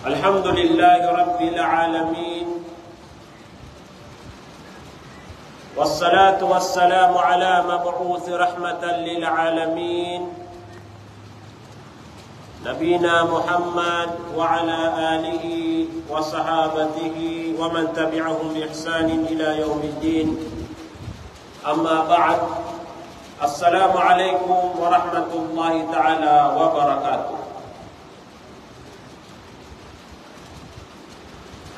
Alhamdulillahi Rabbil Alamin. Wassalatu wassalamu ala mab'uthi rahmatan lil alamin, Nabina Muhammad wa ala alihi wa sahabatihi wa man tabi'ahum bi ihsanin ila yaumiddin. Amma ba'd. Assalamu alaikum warahmatullahi ta'ala wabarakatuh.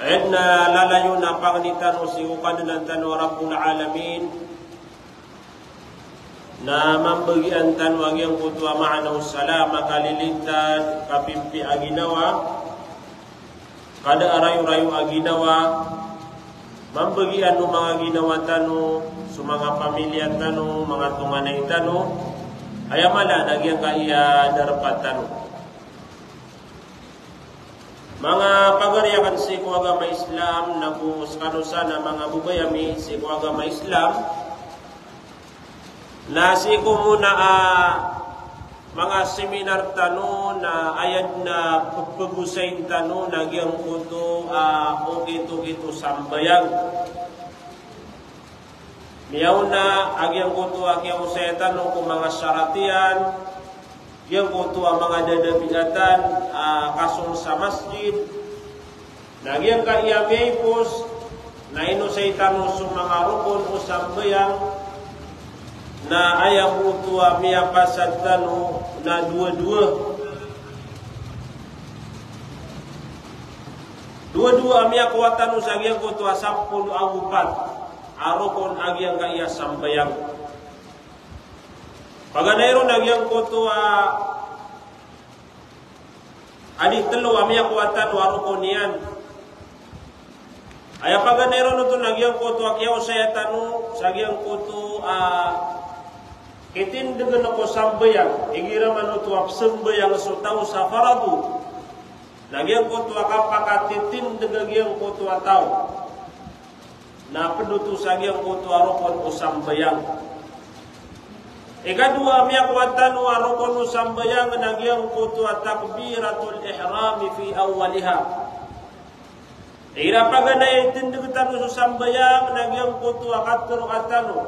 Inna lalayo na pangnitan o siukan ng tanwa Rabbul Alamin na mambagian tanwa yang kutwa ma'anaw salama kalilitan kapimpi aginawa kada arayu-rayu aginawa mambagian o mga ginawa tano sumanga pamilya tano mga tunganay tano ayamala nagyang kaya darapat tano mga pagariakan si agama Islam na kung sana mga bubayami si agama Islam na si muna mga seminar tano na ayad na pagpagusayin tano nagyang kuto o kito sambayang miyaw na agyang kuto agyang usay tano kung mga syaratian yang kutu mga dadabiatan kasong sa masjid nagyang kaiyamipos na inusay tanong sa mga rukun o sambayang na ayang kutu miyapasad tanong na dua miyakuha tanong sa agyang kutu 10 agupat arukun agyang kaiya sambayang paganayro nagyang kuto adi telo amya kuatan warukon niyan aya paganayro no to nagyang kuto akyaw saya tanu sagyang kuto kitin degen ko sambayang igira man to sambayang so tau sa faradu nagyang kuto akapakatitin degagyang kuto ataw na penutu sagyang kuto arukon o sambayang ikadua miyakwatan wa rukun sambayang nagyang kutu takbiratul ihram fi awwaliha ira paganay tindugutan sa sambayang nagyang kutu akatru atanu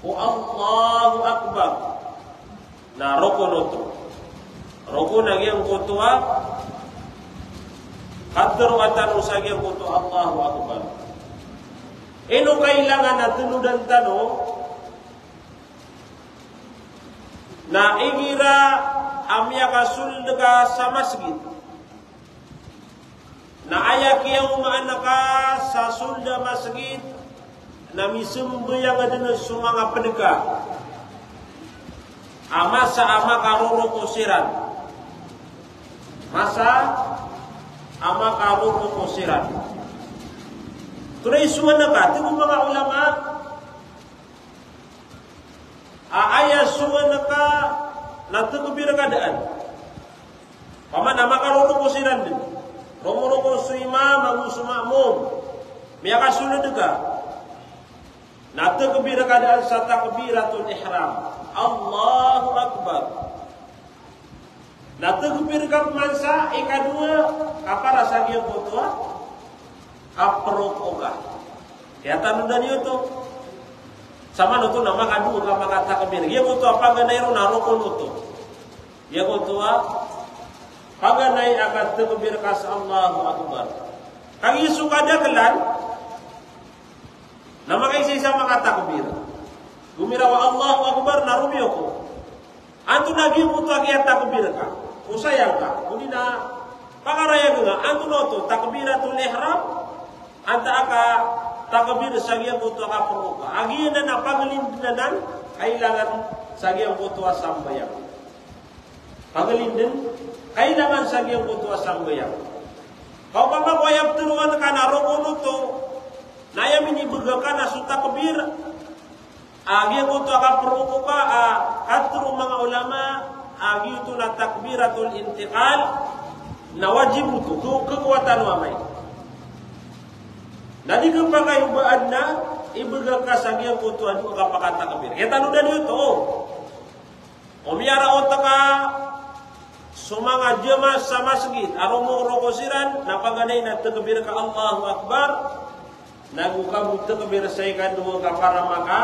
wa Allahu akbar na rukun to rukun nagyang kutu akatru atanu sagyang kutu Allahu akbar ino kailangan na tunudan tano na igira amya kasulda ka sa masjid na ayak yang umaanaka sa sulda masjid na misumbayang adana sumanga pedeka masa ama karuro kusiran masa ama karuro kusiran tunay suwana ka tigo mga ulama ayah suwan ka natukubir keadaan. Paman nama karunu kusiran din. Romo suima mangusu makmum. Miaka sulit juga. Natukubir keadaan sa takbiratul ihram. Allahu akbar. Natukubir ka mansa ikadua kapara sagya botoa kaprokoga. Ya tanudan itu sama nuto nama kadu kama kata kabir dia kutu apa ganayro naroko nuto dia kutu paganay akat kabir kas Allahu akbar kagi sukada kelan nama kay isa makata kabir gumira wa Allahu akbar narumiyo ko antu nagi kutu akiyat takbir ka usayang ka kunina pagaraya nga antu noto takbiratul ihram anta aka takbir sagyang kutu akapuruka agi na napagalindanan kailangan sagyang kutu sambayang pagalindan kailangan sagyang kutu sambayang kau papa koyap turuan kana rukun to naya minibagakan asu takbir agi kutu akapuruka katru mga ulama agi itu na takbiratul intiqal na wajib itu kekuatan mamay nadi kepakai ubaan na ibaga kasagyang kutu adu kapakata kabir kita nudan itu o miara otaka sumanga jemaah sa masjid aromo rokosiran napaganay na takbir ka Allahu Akbar nagukabut takbir sa ikadua ka para maka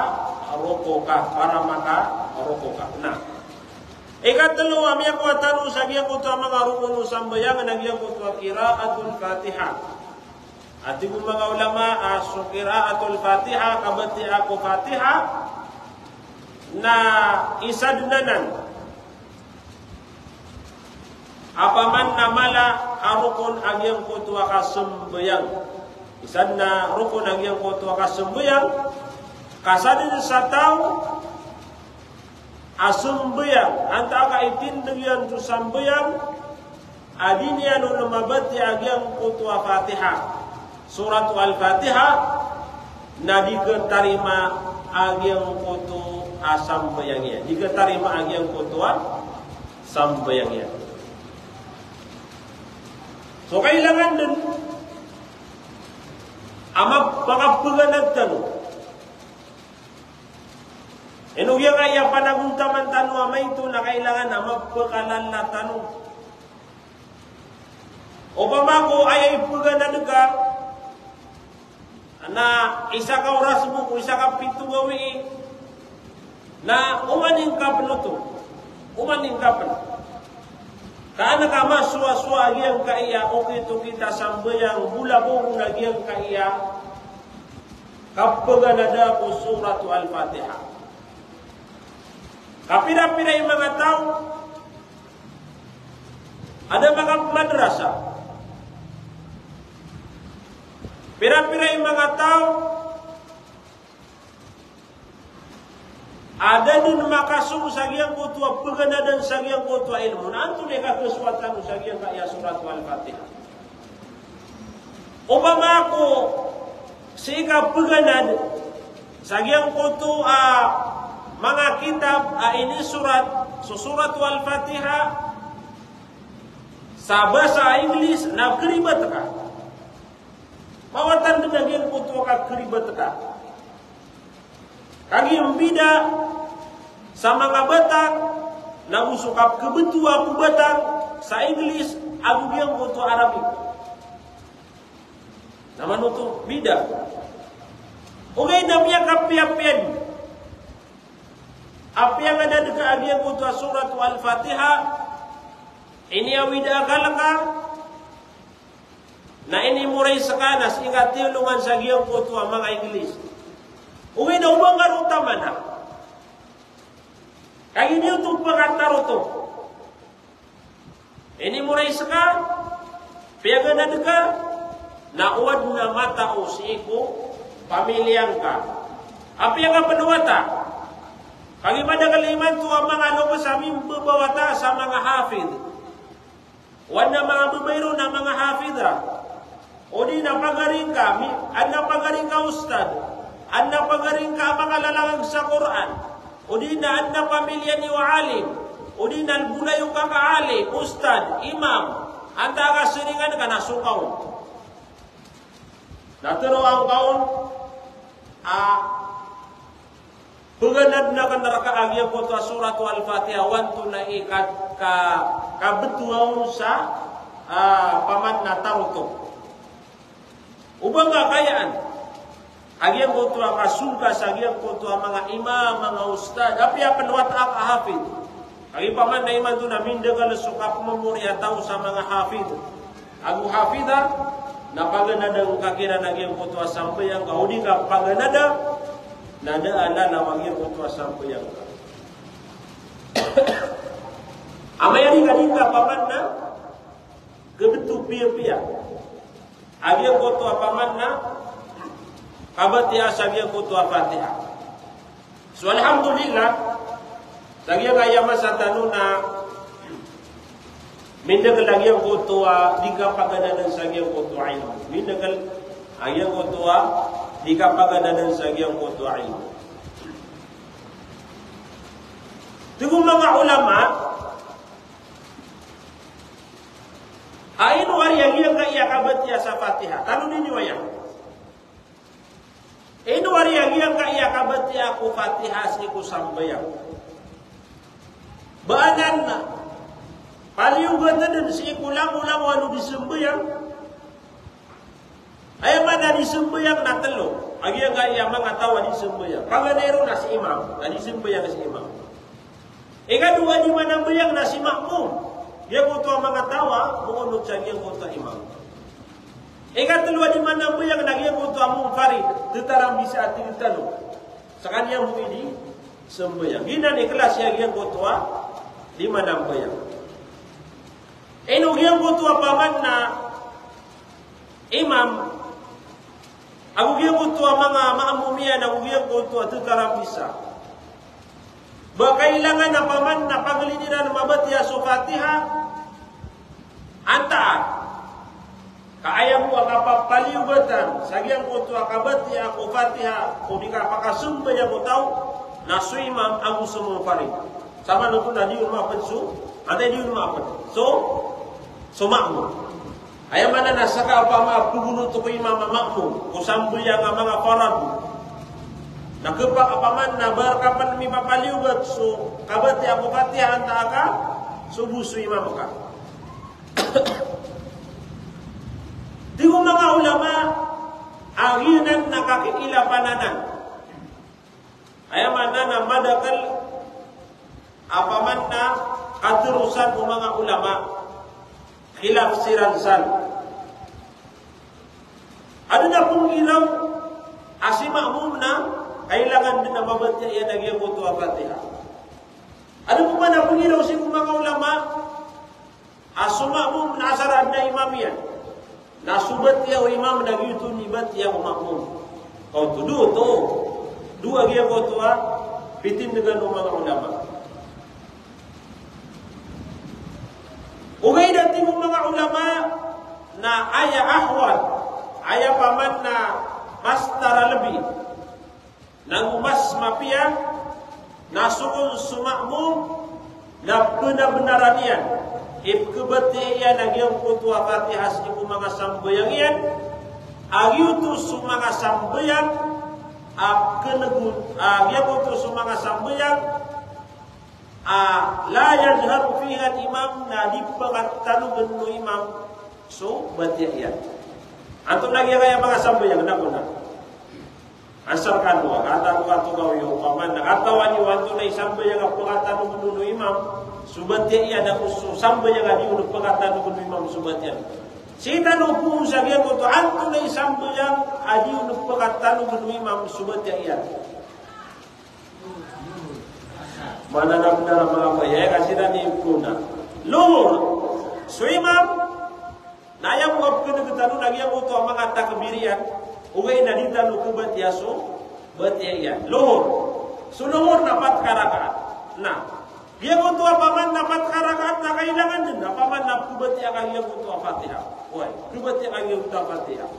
roko ka. Nah, ikatlo amya ko tanu sa giya ko ta mga rukun sambayang nagyan ko ta qiraatul Fatihah. Ati mga ulama aso qiraatul Fatihah kabati ako Fatihah na isadnanan apaman namala arukun agyang ko ta kasambayang. Isadna rukun agyang ko ta kasambayang kasadin sa tao asumbayang antaka itindigyan tu sambayang adinian ulumabati agyang kutua Fatihah surat al-Fatihah na diketarima agyang kutu asambayangnya diketarima agyang kutua sambayangnya. So kailangan din amag pagapaganan tanu Enugya kaya panaguntaman tanu amay ito na kailangan na magpakalan na tanu. O pamako ay ipaganan ka na isa ka oras mo kung isa ka pito gawi na umaning ka to. Umaning ka pa. Kaana ka maswa-swa agiyang kaiya o kito kita sambayang bulabong na agiyang kaiya kapaganada ko suratu al-Fatihah. Kapira-pira yung mga tao, ada mga madrasa. Pira-pira yung mga tao, ada din makasung sa giyang kutua paganadan sa giyang kutua ilmu. Na anto na kakaswatan sa giyang kaya surat al-Fatihah. Upama ako, sika paganad sa giyang kutua mga kitab ini surat surat al-Fatihah sa bahasa Ingles na keribat ka mawatan dinagin puto ka keribat ka kagi bida sa mga batang na usukap kebetua ku batang sa Ingles agu yang puto Arabik naman uto bida okay namanya kapiapian. Apa yang ada dekat agian kutua surat al-Fatihah ini awida kalaka na ini murai sekana sehingga tilungan sa agian kutua mga Ingles uwi na umangar utama na kaya ini untuk pengantar itu ini murai sekana piaga na dekat na uwad na mata o siiko pamiliyang ka apa yang ka penuwata kagi pada kaliman tua mga lobo sa bawata sa mga hafid. Wana mga babayro na mga hafidra. O di na pagaring ka, na pagaring ka ustad. Na pagaring ka mga lalangag sa Quran. O di na pamilya ni alim. O di na bulayo ka alim, ustad, imam. Anta ka siringan ka na sukaw. Naturo ang kaon, Puganad na kan neraka agya ko surat al-Fatihah wanto na ikat kabetuaw sa paman na taruto. Ubang kakayaan agya ko to kasulka sa agya ko to mga imam, mga ustad, api penuat ak hafid. Agi paman na iman to na mindagal sukap memori ataw sa mga hafid. Agu hafida napaganada ang kakira agya ko to sampai yang kaudi ka paganada nada ala nawangir untuk sampo yang amayari kadita paman na kebetu pia-pia agya koto paman na kabati asagya koto Fatihah. So alhamdulillah sagya kaya masa tanuna mindagal agya koto diga pagadanan sagya koto ilmu mindagal agya koto di kapagadanan sa giyang koto ilmu. Tigong mga ulama, aino ari agiyang kaya kabatiya sa Fatihah. Tanong ninyo yan. Aino ari agiyang kaya kabatiya ko Fatihah si ko sambayang. Baanan na, Paliu gatadan si ulang-ulang walu disembayang. Ayam mana disembayang na telo. Agi nga iya mga tawa disembayang. Panganero na si imam, na disembayang si imam. Ikadua di mana bayang na si makmum. Dia kutu mga tawa mengunut sa iya kutu imam. Ikatulwa di mana bayang na iya kutu amung farid. Tetarang bisa ati talo. Sakanya mo ini sembayang. Ginan ikhlas ya iya kutu di mana bayang. Eno yang kutu paman na imam, aku yang kutu mga maamumian, aku yang kutu tetarang bisa. Bakailangan na paman na pagliniran mabatiya so Fatiha, anta kaayam mo akapapaliugatan, sagyang kutu akabatiya ako Fatiha, kung di ka pakasumba niya ko tao, na so imam ang sumong parin. Sama nung na di umapan so, ante di umapan. So makmum. Ayam mana nasaka apa ma pugunu to ko imam makmum, kusambul yang mga farad. Nakepak apa man na berkapan mi papaliugat so kabati ako Fatiha anta ka subuh su imam ka. Tigo mga ulama aginan nakakila pananan. Ayam mana na madakal apa man na katurusan ng mga ulama. Khilaf siransan. Ada na pong ilaw asi makmum na kailangan din na mabatiya yan nagyang kutu Fatiha. Ada po ba na pong ilaw si mga ulama aso makmum na asarad na imam yan. Nasubat ya o imam nagyuto ni batiya o makmum. Kau tudu to. Dua gyang kutu pitin dengan mga ulama. Ugay dati mong mga ulama na aya ahwal, aya paman na mas taralbi, nang mas mapian, nasukul sumakmum, na benar-benaran yan. Ibkebati yan nagyang kutu Fatihah ibu mga sambayang yan, agyuto su mga sambayang, agyang kutu su mga sambayang, la yajharu fiha imam na di pagatalugan no imam so batiyan. Antum lagi kaya mga sambayang na kuna. Ansar kanwa kata ko ato gaw yo paman na katawan ni wanto na sambayang pagatalugan no imam so batiyan na so sambayang di no pagatalugan no imam so batiyan. Sita no po sa giyan ko to anto na sambayang adi no pagatalugan no imam so batiyan. Mana nak benar mga bayay kasi na ni kuna. Luhur. So imam, naya mo kinagtano nagyang uto ang mga takbirian, ugay na dita no kubat yaso, batiyan. Luhur. So luhur na 4 karakaat. Na. Yang uto paman na 4 karakaat na kailangan din na paman na kubat yang yang uto Fatihah. Oy, kubat yang uto Fatihah.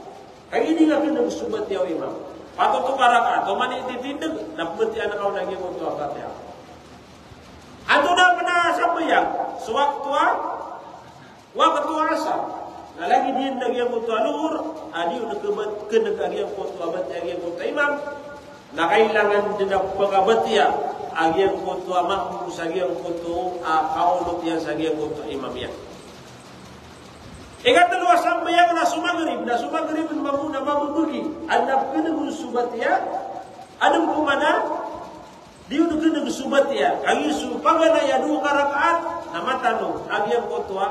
Kaya hindi nga kinagsubat yaw imam. Pato to karakaat, to man ititindig, na kubat yang nakaw nagyang uto Fatihah. Ato na pernah sambayang waktu asar. Na lagi din nagyang kutu luhur, adi udah kenagagyang kutu abat agyang kutu imam. Na kailangan din ang pagabatiya agyang kutu makmum sagyang kutu kaulot yan sagyang kutu imam yan. Ikatulwa sambayang na sumagrib mamuna mabubugi. Andap kenagun subatiya, adem kumana di udah kena subat ya, kali su pagana ya 2 rakaat, nama tanu, agyang kotwa,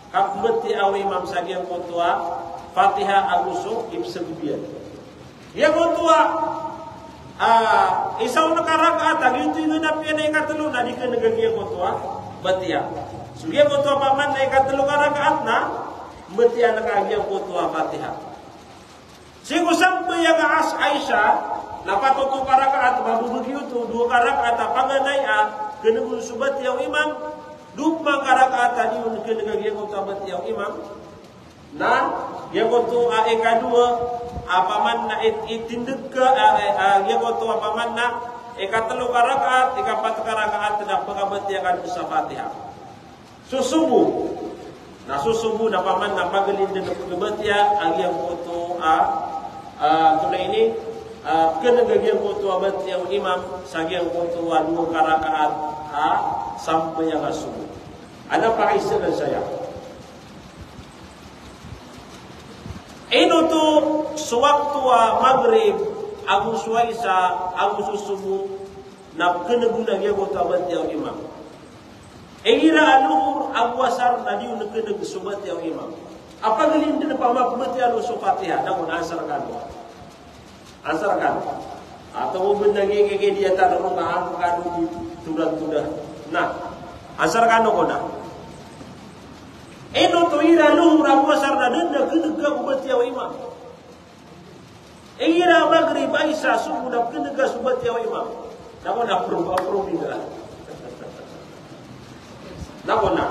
kakbeti aw imam sagyang kotwa, Fatihah aguso ibsagubian. Ya kotwa, isaw na karakaat, agito yung napian na ikatalo na di ka nagagyang kotwa, batiya. Sugyang kotwa paman na ikatalo karakaat na, batiya na kagyang kotwa Fatihah. Sigo sampai yang as Aisyah, napatuto karakaat mabubugi ito 2 karakaat paganay kenagun subat yaw imam 2 karakaat di un kenagagyang utabat yaw imam na yagoto ikadua apaman na itindig ka yagoto apaman na ikatlo karakaat 4 karakaat na pagabat yakan sa Fatihah susubu na paman na pagalin din pagabat ya agyang kuto tulay ini kenagagyang kutu abat yang imam sagyang kutu 2 karakaat sampai yang asubuh. Ana paisa dan saya. Ino tu sewaktu maghrib Abu Suwaisa Abu Susubu nak kena guna dia kota batiau imam. Egira aluhur Abu Asar tadi nak kena sobat yang imam. Apa gelin di depan mak batiau Fatihah namun ansarkan. Atau benda gege dia tak ada orang kadu di tudah. Nah, ansarkan kona. Eno to ira luhur Abu Asar dan nak kena batiau imam. Egira maghrib Aisyah subuh nak kena sobat yang imam. Namun nak perlu bila. Namun nak.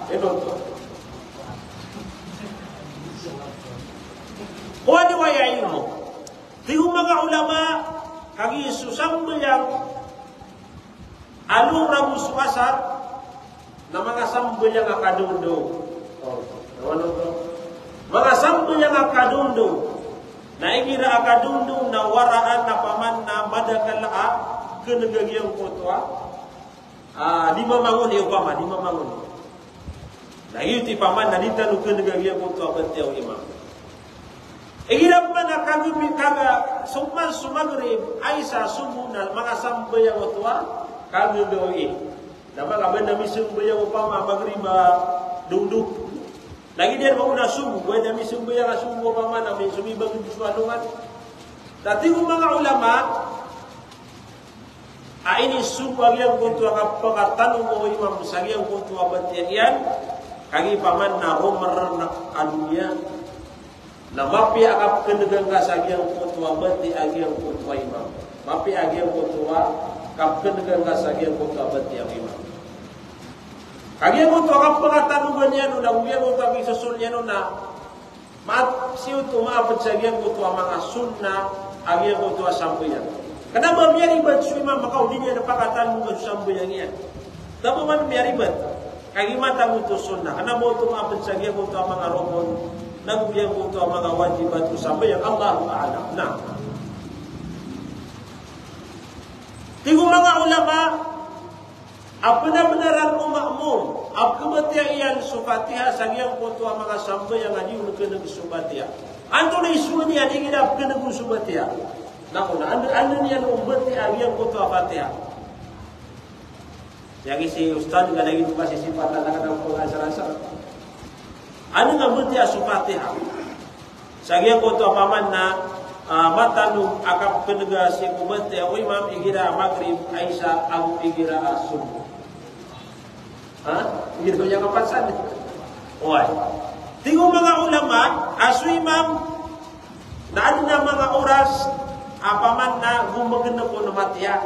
Eno to. Wadi waya ilmu. Tihu mga ulama kagi susam yang alung Rabu Suasar na mga sambil yang akadundo. Mga sambil yang akadundo. Na igira akadundo na waraan na paman na madakala ke negeri yang kotwa. Di mamangun ya upama, di mamangun. Na iyo ti paman na dita nu ke negeri yang kotwa batiau imam. Igira pa na kagubi kaga summan sumagrib Aisyah subuh na mga sambil yang kotwa kagubi. Na mga benda misung yang upama magrib duduk. Lagi dia bangun subuh, buat demi subuh yang subuh apa mana, subuh bagi disuanungan. Tapi mga ulama, ini subuh yang kuntu agak pengatan umum imam sagi yang kuntu abadian, kagi paman na romer nak adunya, na mapi agak kenegang sagi yang kuntu abadi agi yang kuntu imam, mapi agi yang kuntu agak kenegang sagi yang kuntu abadian imam. Kagi mo to ang pangatanugan niya no na uya mo kami susul niya no na mat siu to maapad sa giyan ko to ang mga sunna agiyan ko to sambuyan. Kana ba biya ribet su imam makaw di niya napakatan mo ka sambuyan niya. Tabo man biya ribet. Kagi mata mo to sunna. Kana mo to maapad sa giyan ko to ang mga rukun naguyan ko to ang mga wajibat ko sambuyan. Allahu a'lam. Na. Tigo mga ulama benar-benaran makmum apabila iyan Fatihah sagyang kontu mga sambo yang adi ulukena Fatihah anto na isu niya di gina kena Fatihah nako na ando niya umbati agyang kontu Fatihah yang isi ustaz nga lagi kasi sifatan na kanang pengasar-asar ano nga umbati Fatihah sagyang kontu paman na matanu akap kenaga si umbati o imam igira maghrib Aisyah abu igira subuh. Gitu yang apa saja. Oi. Tinggal mga ulama, asu imam na ada mga oras apaman na gumagana po na matya.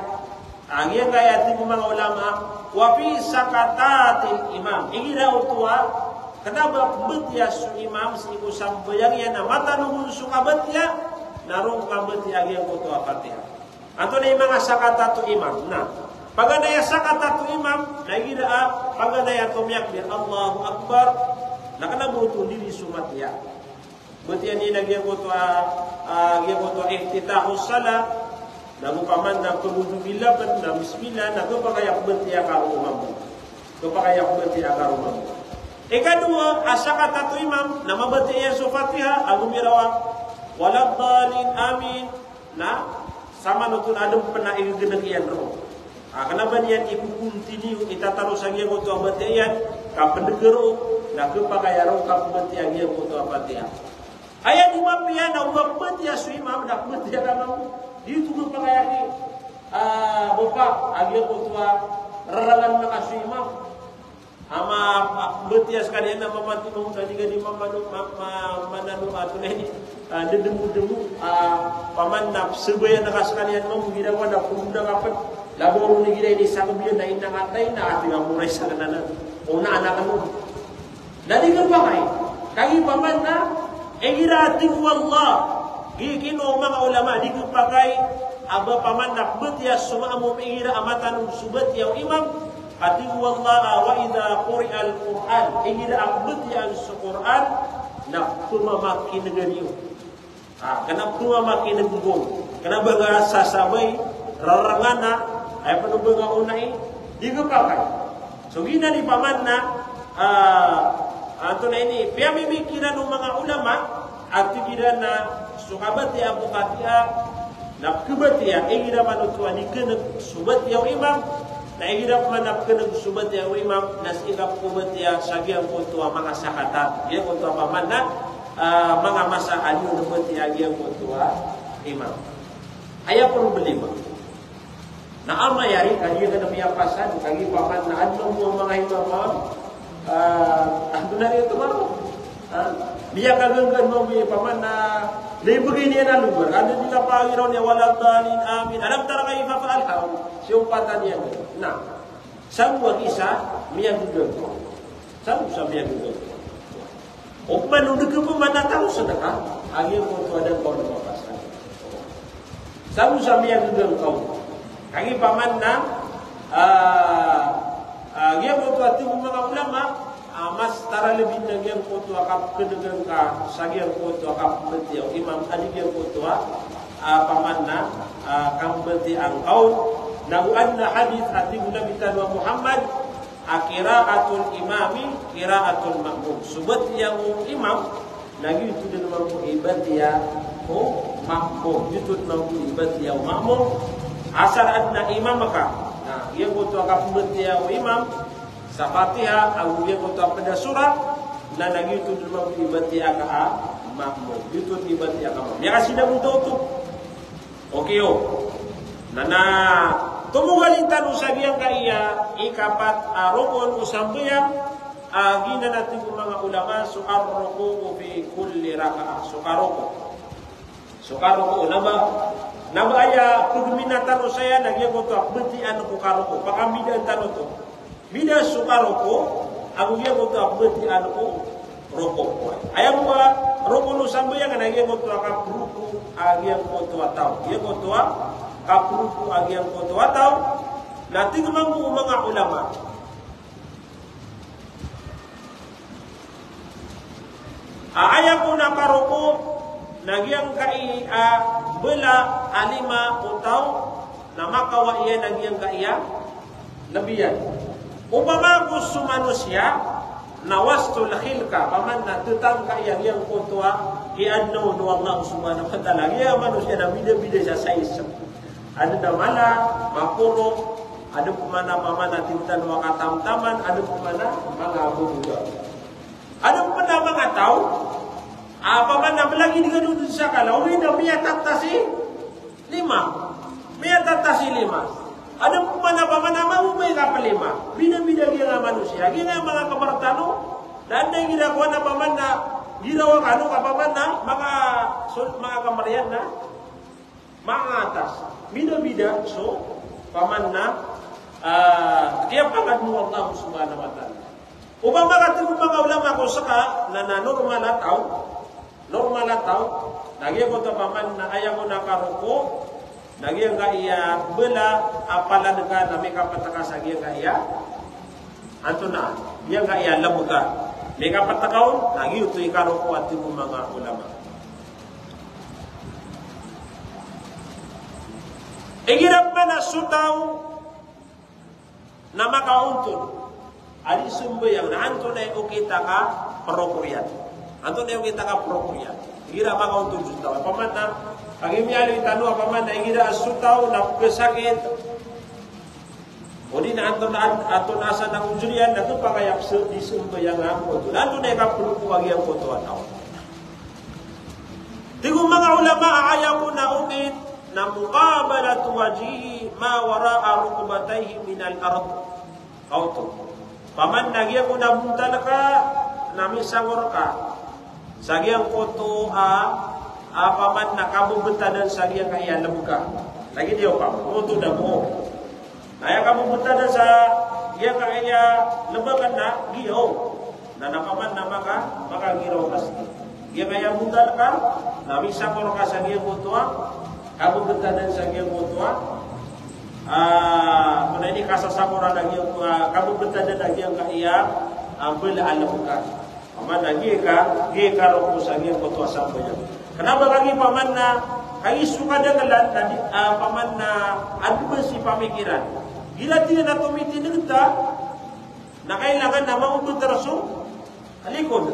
Ang iya kaya tinggal mga ulama, wapi sakatatil imam. Igira utua, kenapa betya su imam siniku sambayang yan na matanungun su kabatya, narong kabatya yang utua Fatihah. Atau na mga sakatatu imam. Nah. Paganaya sakatatu imam, nagira paganaya tumiyak din Allahu Akbar, nakanabuto dili sumatya. Buti ani nagyan ko to iftitahus salat, nagupaman na kubudu bilaban na bismillah, nagpakayak betiya ka umam. Kapakayak betiya ka umam. Ikadua asakatatu imam, na mabatiya sa Fatihah, agumirawa walad dalin amin, na sama nutun adem pernah igedegyan ro. Kenapa niyan ipukuntiniu itataro sa giyan ko to abatiyan kapendegero na kepakayaro kapabatiyan giyan ko to abatiyan. Ayan umapiyan na umapatiya su imam na kapabatiyan kamamu dito kepakayaki bopak agiyan ko to rarangan makasu imam ama batiya sekalian na mamatulong tadi gani mamanu mananu atuleni dedemu paman na sebayan nakasekalian mo ginawa na kumudang apat labor ni gila ini sabi biyo na inangatay na ating amuray sa kananan o na anak mo. Dali ka pa kayo? Kagi paman na gira ating wallah gikino mga ulama di ka pa kayo aba paman na betya sumamo gira amatan subat yaw imam ating wallah wa idha quri'al Qur'an gira ang betya sa Qur'an na pumamakin na ganyo. Kenapa pumamakin na gugong? Kenapa gak sasabay rarangan na ay panubo nga unay digepakai. So gina di pamanna atau ini pemikiran mga ulama arti gidana sukabati abu katia na kebatia gira manutua dikenek subat yang imam na gira manap kenek subat yang imam nas igap kubatia sagiang kutua mga sakata dia kutua pamanna mga masa anyu kubatia dia kutua imam ayah perlu beli na ama yari kaya kana miyapasan kagi pamanna adno mo mga imam ano na rin ito dia kagenggan mo may pamanna Libri ini na lugar. Ada juga pangiraw niya walang dalin amin. Alam tara kayo papaalhaw. Siyumpatan niya. Nah, sabuang isa miyang gudol. Sabu sa miyang gudol. O manunod ko manataw sa naka. Agyan ko ito adang ko na mapasan. Sabu sa miyang gudol ko. Kagi paman na agyan ko ito ating mga ulama. Mas tara lebih nagyang kutua kap kedegan ka sagiang kutua kap beti imam adigyang kutua pamanna kap beti angkau naguanna hadis ati Nabi Muhammad qiraatul imami qiraatul ma'mum subat yang imam lagi itu dan mampu ibadah ya ma'mum itu mampu ibadah ya ma'mum asal adna imam maka nah yang kutua kap beti ya imam sa Fatihah ang bigyan ko ito pada surat na nagito naman ibati aka makmo dito ibati aka makmo ya kasi na mo ito okay na tumugalin tanong sa biyang kaiya ikapat rukun usambayang gina natin yung mga ulama suar ruku fi kulli raka'a sukaruko naba aya pagminatan o saya nagyan ko ito betian ko karuko pakambidan tanong ito Bida suka roko, aku dia mau tu beti anu roko. Ayam gua roko nu sambil yang dia mau tu kapruku, agian mau tu atau dia mau tu kapruku, agian mau tu atau nanti kemanggu mga ulama. Ayam ko nakaroko, nagyang kai bela alima utau, nama kawa iya nagyang kaiya lebihan. Upama gusto manusia nawastul khilka pamanna tutang kaya yang kutwa iadno do Allah subhanahu wa ta'ala ya manusia na bida-bida sa sais ada damala mapuro ada pemana pamanna tintan wa katam-taman ada pemana mga bubuga ada pemana mga tao pamanna belagi digadu sa kalau ina miya tatasi 5 ada pemana mau mereka pelima bida-bida dia manusia dia mga kabartano dan dia gila kuha na pamana gila kanu kapamana mga kamarian na mga atas bida-bida so pamana kaya pagad mo Allah subhanahu wa ta'ala upama katong mga ulama ko saka na normal ataw lagi ko to pamana ayaw ko nakaruko lagi yang iya bela apalan dengan nami kapataka sagi yang iya antuna dia enggak iya lemuka mereka patakaun lagi itu ikaro kuat mga ulama igirap mana sutau nama kauntun ali sumbayang na antuna ukita ka perokurian antuna ukita ka perokurian igirap mga kauntun sutau pamanna Pagimiali tanu apa man naigira asutaw na pesakit. Odi na aton asa na ujurian na to pagayap di sumbayang ako. Lalo na ikapuluko wag yang foto ataw. Tigong mga ulama ayaw ko na ukit na muqabalatu wajihi ma wara'a rukbatayhi min al-ard. Kauto. Paman nagya ko na buntal ka na misangor ka. Sagyang foto paman na kamu bentadan sagia kaya lemuka lagi dia apa untuk damo naya kamu bentadan sa dia kaya lembakan na giho na paman na maka giro pasti dia kaya buntal ka na bisa kor ka sagia mutua kamu bentadan sagia mutua kuna ini kasasakora lagi kamu bentadan lagi yang kaya bela alemuka paman lagi ka ro sagia mutua sampanya. Kenapa bagi paman na kay suka dengan tadi paman na adu si pamikiran Gila dia na tumiti nagta, na kailangan naman uto teraso, alikod.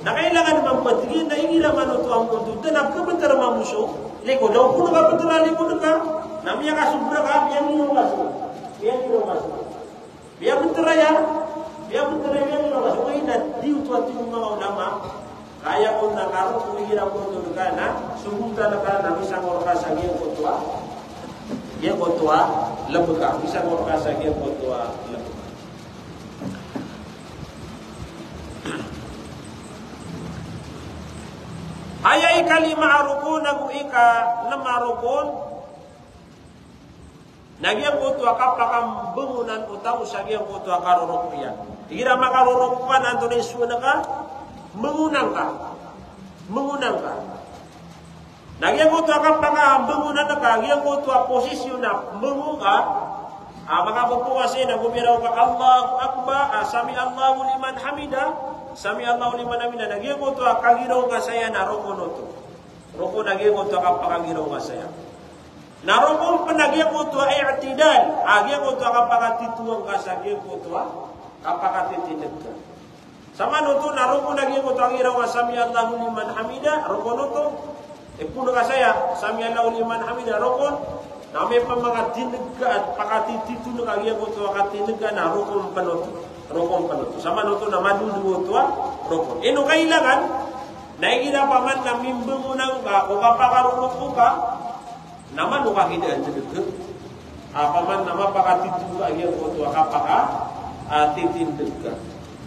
Na kailangan naman patigin na ingila manuto ang uto, tanap ka ba teramamuso? Likod, daw puno ka ba teralikod ka? Namanya ka subra ka, biyan nyo maso. Biyan nyo maso. Biyan benteraya, biyan benteraya, biyan nyo maso. Ngayon na, di uto at yung mga ulama, kaya ko na karo, kumihira ko ito ka na, subukan na ka na, isang oras ang iyong kutua. Iyong kutua, labag ka. Isang oras ang iyong kutua, labag ka. Ayay kalima arukun, nag-uika na marukun, nagyang kutua kapakang bangunan utang, sagyang kutua karurukuyan. Tidak makarurukuan, anto na isuna ka, mengunang ka. Nagyang kutua kapakang bangunan na ka, nagyang kutua posisyon na mengunga, makapupuwasin na gumiraw ka, Allahu Akbar, Sami Allahu liman hamida, Sami Allahu liman hamida, nagyang kutua kagiraw ka saya na rukun ito. Rukun nagyang kutua kapakagiraw ka saya. Narukun panagyan kutua i'tidal, agyan kutua kapakatituang ka sa agyan kutua kapakatitinag ka. Sama nuto narukun nagyang kutua agiraw ka Sami Allahu liman hamida, rukun ito. Puno ka saya, Sami Allahu liman hamida, rukun. Na may pamakatinag ka at pakatititunog agyan kutua katinag ka na rukun panuto. Rukun panuto. Sama nuto na maduduwa tua, rukun. Ino kailangan, naigila pa man na mimbangunan ka, o kapakarunok ka, naman luka kita deket, apa man nama pakatitu aja kotua kapaka titindak.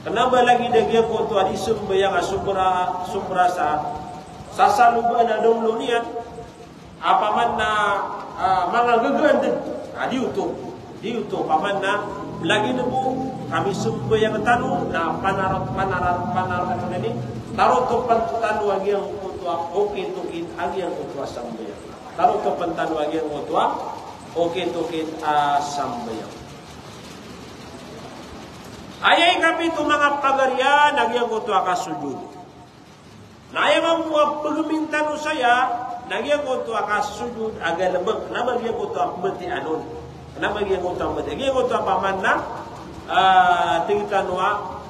Kenapa lagi dia kotua di sembayang sumpra sasaluban adong lunian, apa man na mga gagandun, diutuh, paman na lagi nebu kami sembayang tanu na panarat ini taruh topan tanu lagi yang kotua oke tukin lagi yang kotua sembayang. Taruh ke pentan bagian kotua, oke sambayang. Ayay kami itu mga pagarya, nagyang kotua kasujud. Na ayay mga pagmintan saya, nagyang kotua kasujud, agak lebek. Kenapa nagyang kotua beti anon? Kenapa nagyang kotua beti? Nagyang kotua paman na, tingtanwa,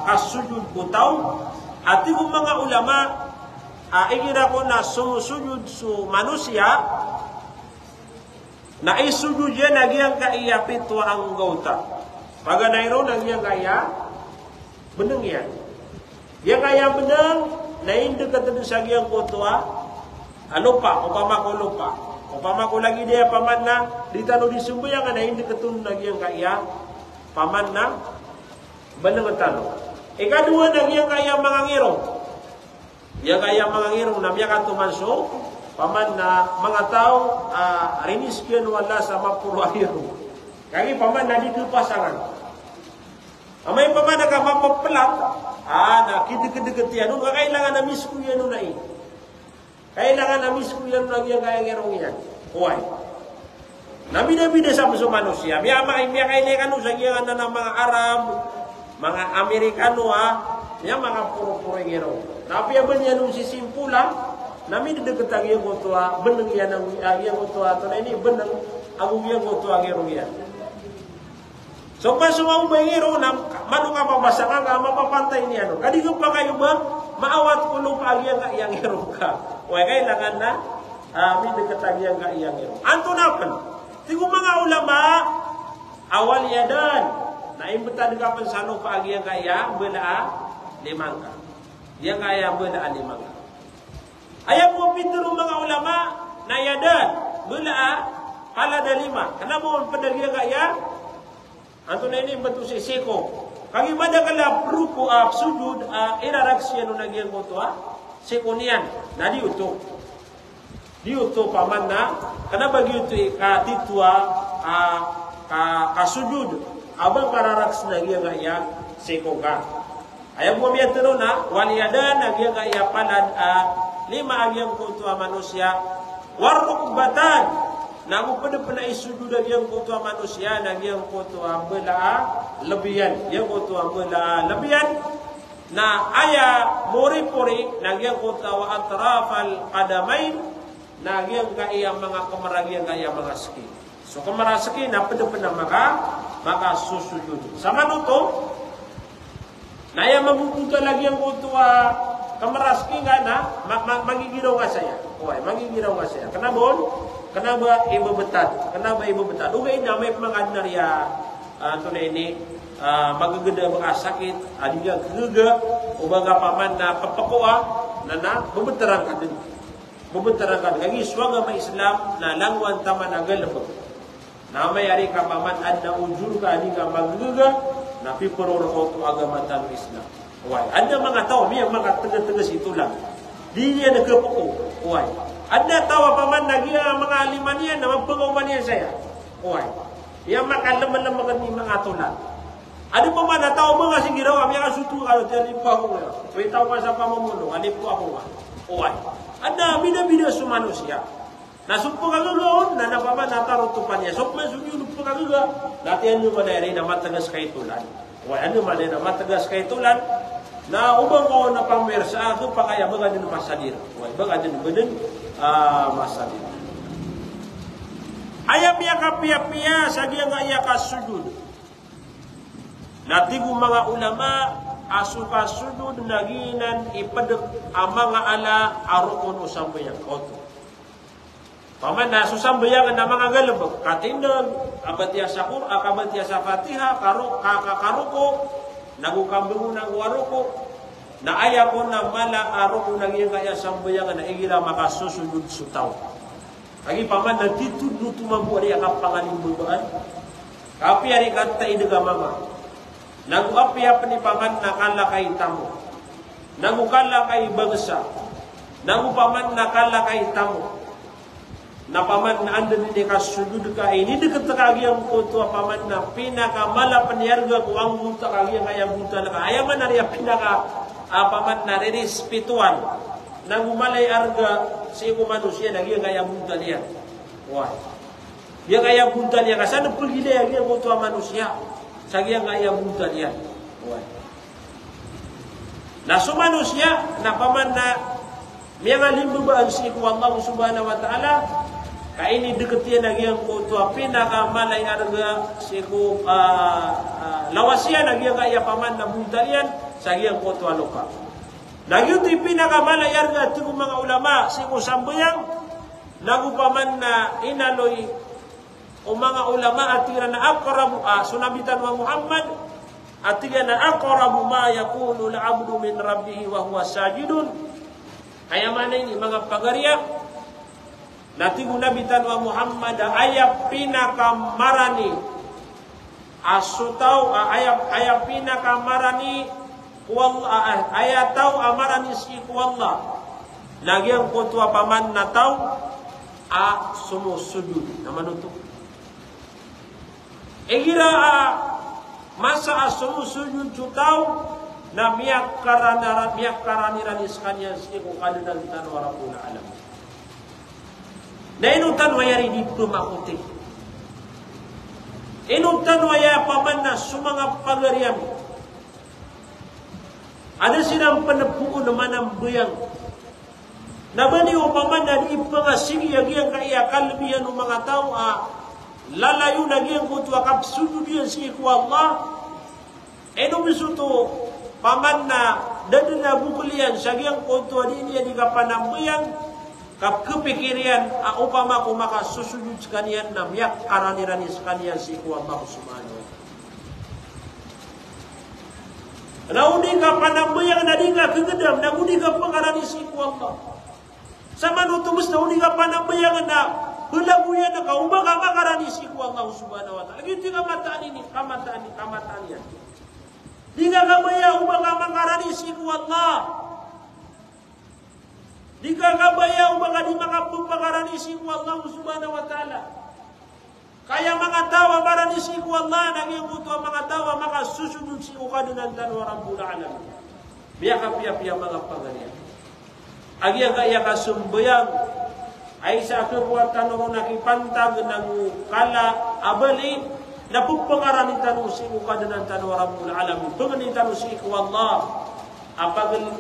kasujud kutau. At yung mga ulama, igira ko na sumusujud su manusia na isujud yan nagyang kaiya pitwa ang gauta. Pag nairo nagyang kaya beneng yan. Yang kaya beneng na hindi katado sa giyang kutwa lupa, upama ko lagi dia paman na ditano di sumbayang na hindi katun nagyang kaya paman na beneng tano. Ikadua nagyang kaya mga ngiro. Yang kaya mga ngirong na miya katumanso, paman na mga tao riniskian wala sa mapurwahiro. Kaya paman na di pasangan. Amay paman na ka mapapelat, na kideget-deget yan, kailangan na misku yan na eh. Kailangan na misku yan na yung kaya ngirong yan. Huwag. Nabida-bida sa manusia. Miya kailangan sa giyan na ng mga Arab, mga Amerikano miya mga puro-puro ngirong. Tapi yang banyak nung sisimpula, nami dideket ang iyang kutua, beneng yan ang iyang kutua, ito na ini beneng ang iyang kutua ang iyong yan. So, pasumang mahiro na, mano ka mabasangan ka, mapapantay niya, no? Kadi ko pa kayo ba, maawat ko nung iyang iyong ka. O, kailangan na, mi deket ang iyang hirong. Anto napan, tigo mga ulama, awal yadan, naimbatan ka pansano pa iyang iyang, bela limang ka. Yang kaya bela limang. Ayam mo pituro mga ulama na yadan bela pala da lima. Kenapa mo padagya kaya? Anto na ini betul si seko. Kagi bada kala ruku sujud iraraksya no nagyang kutua sekunian. Na diuto paman na kana bagi uto katitua kasujud abang kararaks nagyang kaya seko ka. Ayam mo mituro na waliyadan nagyang kaya palad lima agyang kutua manusia warukbatan namu pada pernah isujud nagyang kutua manusia nagyang kutua bela lebihan yang kutua bela lebihan na aya muri-puri nagyang kutua atrafal qadamain nagyang kaya mga kamaragyang kaya mga ski So kemerasaki na pada maka susujud. Sama nuto na yang mabubuta lagi ang kutua kemerasaki nga na magigiraw nga saya. Oy, magigiraw nga saya. Kenapa ibu betat? Ugay na may mga narya tunay ni magaganda mga sakit, adiga gaga o mga paman na papakuha na bubetaran ka din. Kagi suwaga may Islam na langwan taman agalabag. Na may ari ka paman ad na ujur ka adiga magagaga na pipuror ko to agamatan Islam. Uway, ada mga tao, may mga taga-taga ito lang. Di niya nagkapuko. Uway, ada tao paman nagiya mga aliman niya na magpagawa niya saya. Uway, yang makalaman-laman ni mga tulan. Ada pa man na tao mga sigiraw, kami ang sutu kalau tiyan po ako nga. May tao ka sa pamumuno, alip po ako nga. Uway, ada bida-bida sa manusia. Nasumpo ka gagaon, na napaman natarutupan niya. So, masunyo po ka gaga. Dati ano manayari na matagas kay tulan. Uway, ano manayari na matagas kay tulan. Na ubang ko na pangmersa, ito pa kaya baga din masadir. Uway, baga din masadir. Ayam ya kapia-pia, sagiya nga iya kasujud. Natigo mga ulama, asuka sujud naginan ipadek amang ala arukun usambayang koto. Paman na susambayang na mga galabag, katindag, abatiya sa Qur'an, abatiya sa Fatiha, karuko, nagukambungo ng waruko, na aya ko na mala arukun naging kaya sambayang na igira makasusujud sutaw. Lagi paman na titudno tumambu ari ang pangalimbuan. Kapi ari kata idaga mama. Naguapi apa ni paman nakala kay tamu. Nagukala kay bangsa. Nagupaman nakala kay tamu. Na paman na anda ni kasudud ka ini dekat kagi ang kuto paman na pinakamala paniarga ko ang buta kagi ang kaya buta na ayaman na riya pinaka paman na respituan. Nagumalay arga si ibu manusia lagi yang kaya bunta dia. Wah. Dia kaya bunta dia kasana pergi dia yang kuto manusia. Sagi yang kaya bunta dia. Wah. Nah so manusia na paman na miangalim bebaan si iku Allah Subhanahu wa taala kaini deketia lagi yang kuto pinakamalay arga si iku lawasia lagi yang kaya paman na bunta dia sagi yang kuto aloka. Nagyuti pinakamalay arga ito mga ulama si kusambayang nagupaman na inaloy o mga ulama atira na aqrabu sunabitan wa Muhammad atira na aqrabu ma yakunu al-'abdu min rabbih wa huwa sajidun kaya man ini mga pagariya natigo nabitan wa Muhammad ayap pinakamarani asutaw ayap pinakamarani wallah ayat tahu amaran isi wallah lagi ang kutua paman na tahu sumu sujud naman untuk egira masa sumu sujud cutau na miyak karaniran iskanya siku kalidan tan warapuna alam na inutan wayari dito makuti inutan waya paman na sumanga pagariyam. Ada silang penepuan manang buyang. Nabani upaman na di pangasigi yagi ang kaiyakan lebihan ng mga tao lalayo lagi ang kutua kapsudo diyan si iku Allah. Eno bisuto paman na dadun na bukulian sagi ang kutua di niya di kapanambuyang kap kepikirian upama ko makasusujud sekalian na miyak karanirani sekalian si iku Allah Subhanahu wa ta'ala. Naudi ka panambayang nadi ka kegedam, naudi ka pangarani siku Allah. Sama nutumus naudi ka panambayang na belaguyan na kaumang ka makarani siku Allah Subhanahu wa ta'ala. Gitu kamataan ini, kamataan yan. Di ka kabaya umang ka makarani siku Allah. Di ka kabaya umang ka di makapakarani siku Allah Subhanahu wa ta'ala. Kaya mga tawa marani si iku Allah naging kuto mga tawa maka susudud si ukadunan tan wa rabbul alamin. Biya kapia-pia mga pangarian. Agi ang kaya kasumbayang ay sa kekuatan ng nakipantag ng kala abali na pagpangarani tanu si ukadunan tan wa rabbul alamin. Paganin tanu si iku Allah. Pagaling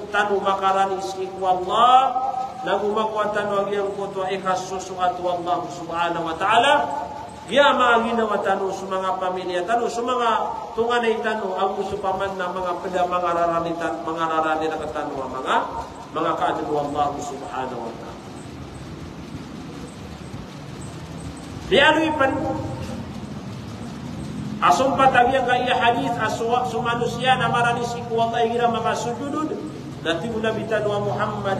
tanu makarani si iku Allah. Nagumakwatan wag yang kuto ikas susuat Allah Subhanahu wa ta'ala Dia mga ginawa tanu sa mga pamilya tanu sa mga tunganay tanu ang usupaman na mga peda mga rarani na katanu mga kaadil Allah subhanahu wa ta'ala. Diano ipan asumpat agyang kaya hadith aswa sumanusia na marani siku Allah gira maka sujudud nanti Nabi tanwa Muhammad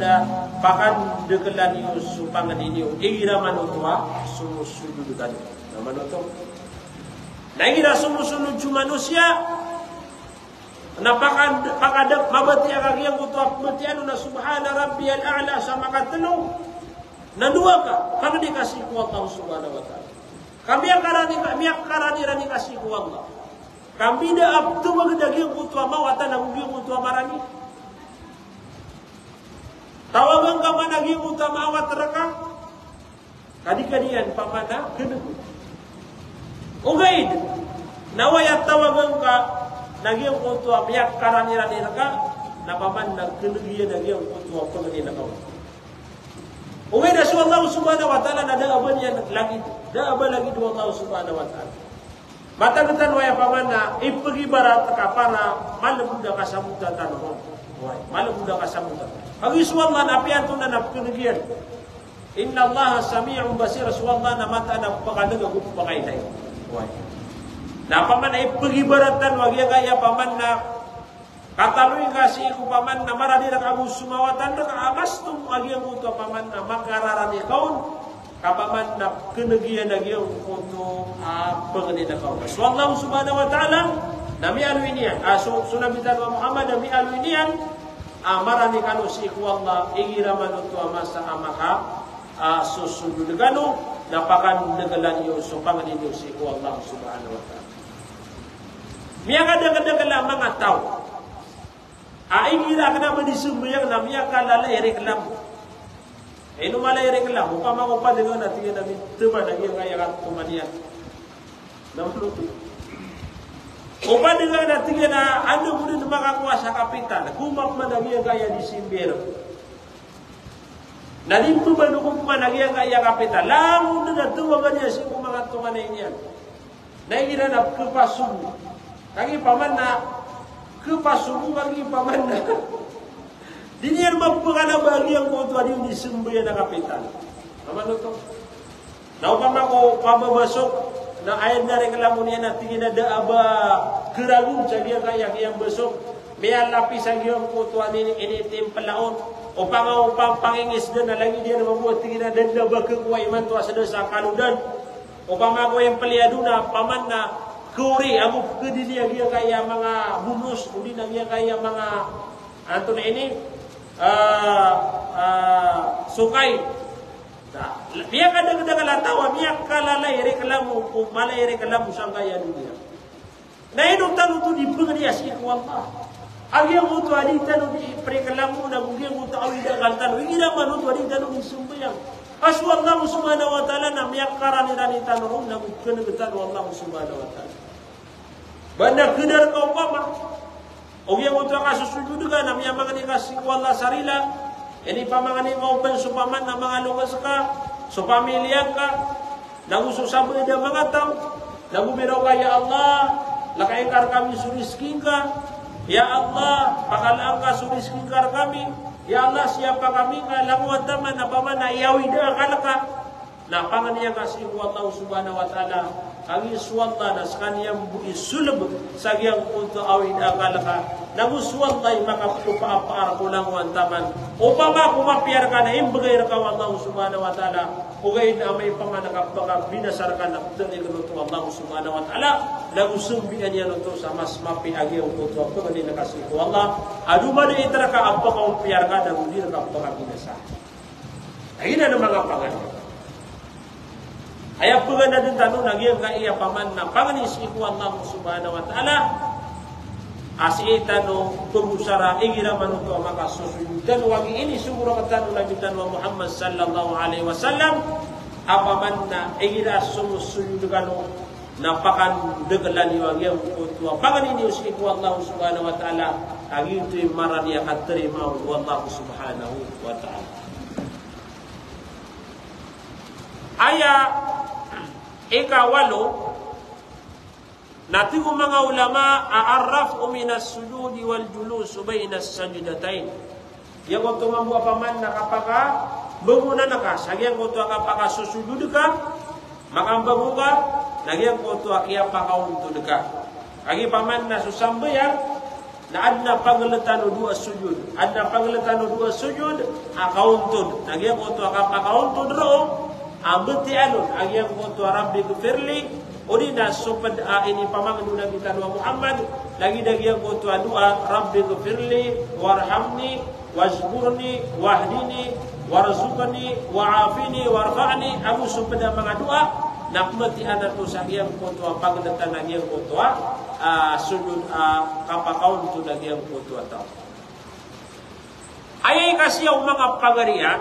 pakan dekelan Yusuf pangan ini gira manutwa sujud tadi manuto na gira sujud manusia napakan pakadak mabati agyang kutwa matian na subhana rabbiyal a'la sama katelu na dua ka kami dikasih ku Allah subhanahu wa ta'ala. Kami yang karani rani kasih ku Allah. Kami dah abtu magdagi kutwa mawatan ang giung kutwa marani. Tawagan ka managi kutwa mawat raka. Kadi-kadian pamana kenugu. Ugaid. Nawayat tawagan ka nagiung kutwa miyak karani rani raka na paman nagkenugian nagiung kutwa pangani nakaw. Ugaid asu Allah subhanahu wa ta'ala na daaban yan lagi. Daaba lagi dua Allah subhanahu wa ta'ala. Matagatan waya pamana ipagibarat ka para malamuda ka samutan tanong. Malamuda ka samutan. Agi suwallah na apian to na napkunigian. Inna Allah sami'un basir suwallah na mata na pakadaga gupakainay. Na pamana ipagibaratan wagi kaya pamanna kataluy kasi iku paman na maradi na kamu sumawatan na kaamastum agi ang uto paman na makararani kaun kapaman na kenegian agi ang uto pagani na kaun. So Allah subhanahu wa ta'ala nami aluinian sunabitan wa Muhammad nami aluinian marani kanu si iku Allah igira manuto amasa amaka susudud kanu napakan nagalan yu so pangani yu si iku Allah subhanahu wa ta'ala. Miya kadang-kadang mga tao Aingila kana madisumbayang namya kalala reklam. Eno mala reklam upama ko pa dengan natin namin tuba nagi kaya kan kumanian. Namluto. Upa dengan natin na ano mo din makakuha sa kapitan. Kumak man nagi kaya disimbero. Nalimto ba no kuma nagi kaya kapitan. Lang na tuwa niya si mga tunganay niya. Naira na kupasum. Kagi paman na kepasumu bagi pamanna. Dinian mapagana bagi ang kuto adi di sembuya na kapitan. Amano to? Na upama ko pababasok na ayat na reklamo niya na tingin na daaba keragung jadi kaya besok may lapis ang yung kuto ani ini tempalaon o upang pangingis na lagi dia na mabuhat tingin na danda ba kukuha iman to asada sa kaludan. Upama ko yung paliaduna paman na kuri aku ke dia kaya mga bunus uli na dia kaya mga anto na ini sukay biya kadang-kadang kalatawa biya kalalay reklamo kung malay reklamo siyang kaya dunia na inong tanong to di pagkadiya siya kuwanta agyang uto adi tanong di preklamo na agyang uto awida kaltano hindi naman uto adi tanong isumbayang asu Allah subhanahu wa ta'ala na miyak karani-rani tanong na kanagutan Allah subhanahu wa ta'ala. Banda kedar kau pama. Ogyang uto kasusujud ka na miyak mga nikasing wala sarila. Ini pamangani kau pen supaman na mga lukas ka. Supamilya ka. Nagususabi na mga tao. Nagubiro ka ya Allah. Lakaikar kami surisking ka. Ya Allah. Pakalaan ka surisking ka kami. Ya Allah siapa kami ka lamuan taman na paman na iyawida kalaka. Na panganiya kasih Allah subhanahu wa ta'ala. Ang iswalla na sa kaniyang isulub sa giyang punto awid akalaka. Naguswallay makapupaapar ko lang wantaman. Upama kumapiar ka na imbagay ka Allah subhanahu wa ta'ala. Ugay na may pamanakap baka binasar ka na putali ka nuto Allah subhanahu wa ta'ala. Nagusumbihan niya nuto sa mas mapiagi ang punto. Kung hindi nakasih ko Allah. Aduma na itara ka abba ka upiar ka na hindi ka baka binasar. Ay na ng mga pangalan. Ayat pun ada tentang nagiam kaya paman na panganis iku Allah subhanahu wa ta'ala asitano pembusara igira manuto maka susu dan wagi ini sumura katanu Nabi tanwa Muhammad sallallahu alaihi wasallam apa manna igira sumusu dugano napakan degelan wagi kutua pangan ini iku Allah subhanahu wa ta'ala agitu marania katerima Allah subhanahu wa ta'ala. Ayat Ikawalo, natigo mga ulama, a'arraf minas sujudi wal julus bainas sajdatain. Yang waktu mampu apaman nakapaka bangunan ka, sagyang waktu akapaka susujud ka, maka bangun ka, nagyang waktu akia pakauntud ka. Agi paman na susambayang na adna pagletano dua sujud. Adna pagletano dua sujud akauntod. Nagyang waktu akapakauntod ro, ambeti alun. Agyang waktu Rabbi gufirli, odi na supad ini pamangan Nabi tanwa Muhammad. Lagi nagyang waktu doa Rabbi gufirli warhamni wazburni wahdini warzuqni wa'afini warfa'ni. Aku supad mga doa nakmati anak tu sagyang waktu pagletan nagyang waktu sujud kapakaon tu nagyang waktu atau. Ayay kasi yung mga pagariya,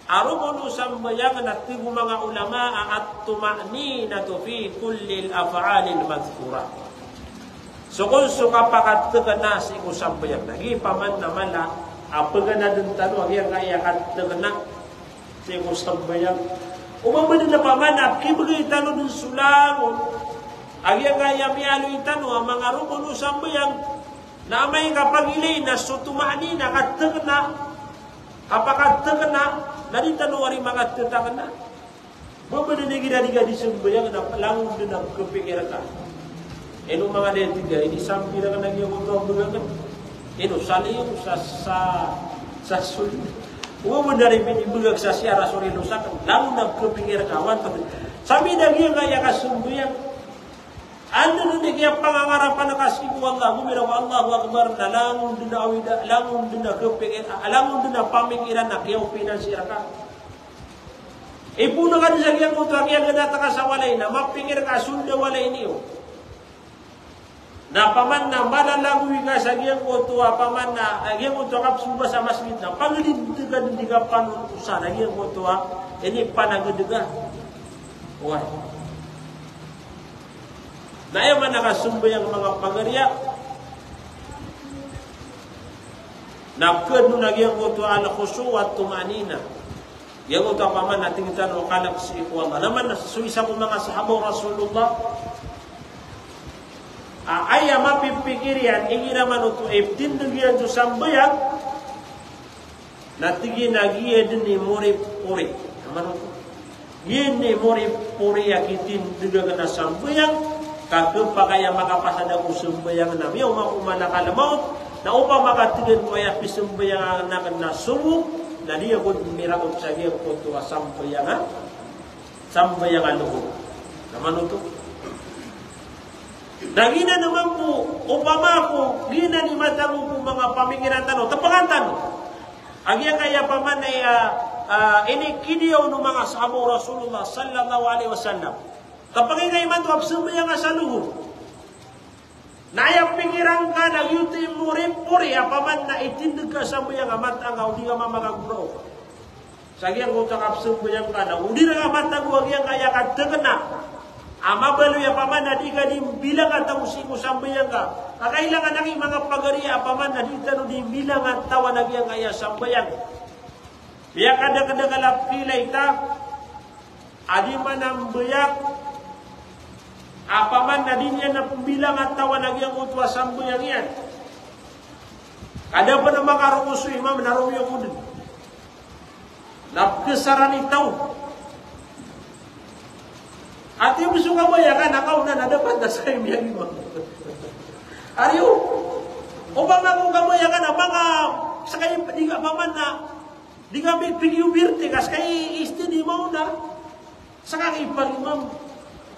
arubun sambayang natigo mga ulama at tuma'ninatu fi kulli al-af'alil madhkura. So kung sukapakatagana si kusambayang, nagi paman naman la, apagana din talo, agyan kaya katagana si kusambayang. Umamad na paman, kibagay talo din sulangon, agyan kaya miyalo itano, ang mga rubun sambayang, na may kapagilay na sutuma'nina katagana, kapakatagana, naditano wari mga tatagana. Bumabad na ginadiga di sambayang, na palangon din ang kapikira ka. Eno mga letiga, ini sampi na ka nagyawag ang bugagan. Eno, saliyong sa sulit. Umabad na rin binibugag sa siyara surilusakan. Langon ang kapikira ka. Sabi na gaya kaya kasambayang, ando nun kaya pangangarapan na kasimu Allah, gumiraw Allahu Akbar na langon din na awida, langon din na kapikira, langon din na pamikiran na kaya upinansira ka. Ipuno ka din sa kaya kuto, kaya ganata ka sa walay na, mapikir ka, sunda walay niyo. Na paman na malalagoy ka sa giyang kuto, paman na giyang kuto ka suba sa masjid na, pagdidiga din di ka panutusan, na giyang kuto, ini panagadiga. Why? Nayaman nakasumba yung mga pagariya. Nakadno na giyang kuto al-khushu at tumanina. Yang kuto paman natin itan o kalak si Allah. Naman nasuisa ko mga sahabaw Rasulullah. Aya mapipikirian, ingin naman ito ibtindugian to sambayang, natigi nagiya din ni Murip-Puri. Naman ito. Yin ni Murip-Puri yakitin duga na sambayang, kakapagaya makapasada ko sambayang na miyaw makumana kalamaw, na upang makatigan ko ay apisumbayang na nasumog, na diya ko mirakot sa giya ko ito sambayang aluhod. Naman ito. Nagina naman po, upama ko, gina ni matang po mga pamikiran tanong, tapangan tanong. Agya kaya pa man ay inikidiyaw ng mga sahabaw Rasulullah sallallahu alaihi wasallam. Kapag ngay man ito, absumaya nga sa luho. Nayang pikiran ka, nagyuti mo rin puri, apaman na itindig ka sa mga nga matang, hindi ka mamagaguro. Sagyang kung takapsumaya ka na, hindi na nga matang, agyan kaya ka tagana. Amabalo ya paman na di ka di bilang at tausiko sambayang ka. Kakailangan ng mga pagariya paman na di ka di bilang at tawa na giyang kaya sambayang. Biya kada-kada kalap kilay ta. Adi man ang bayak. Apaman na di niya na bilang at tawa na giyang utwa sambayang yan. Kada pa na makarunguso imam na rumyo ko din. Napkesaran itaw. At yung gusto ka bayakan, nakaw na dapat na sa imiyang imang. Ariyo, upang ako kabayakan na mga, sa kayo, di ka paman na, di ka may pigiyubirte, kas kayo isti di mo na, sa kakipag imam.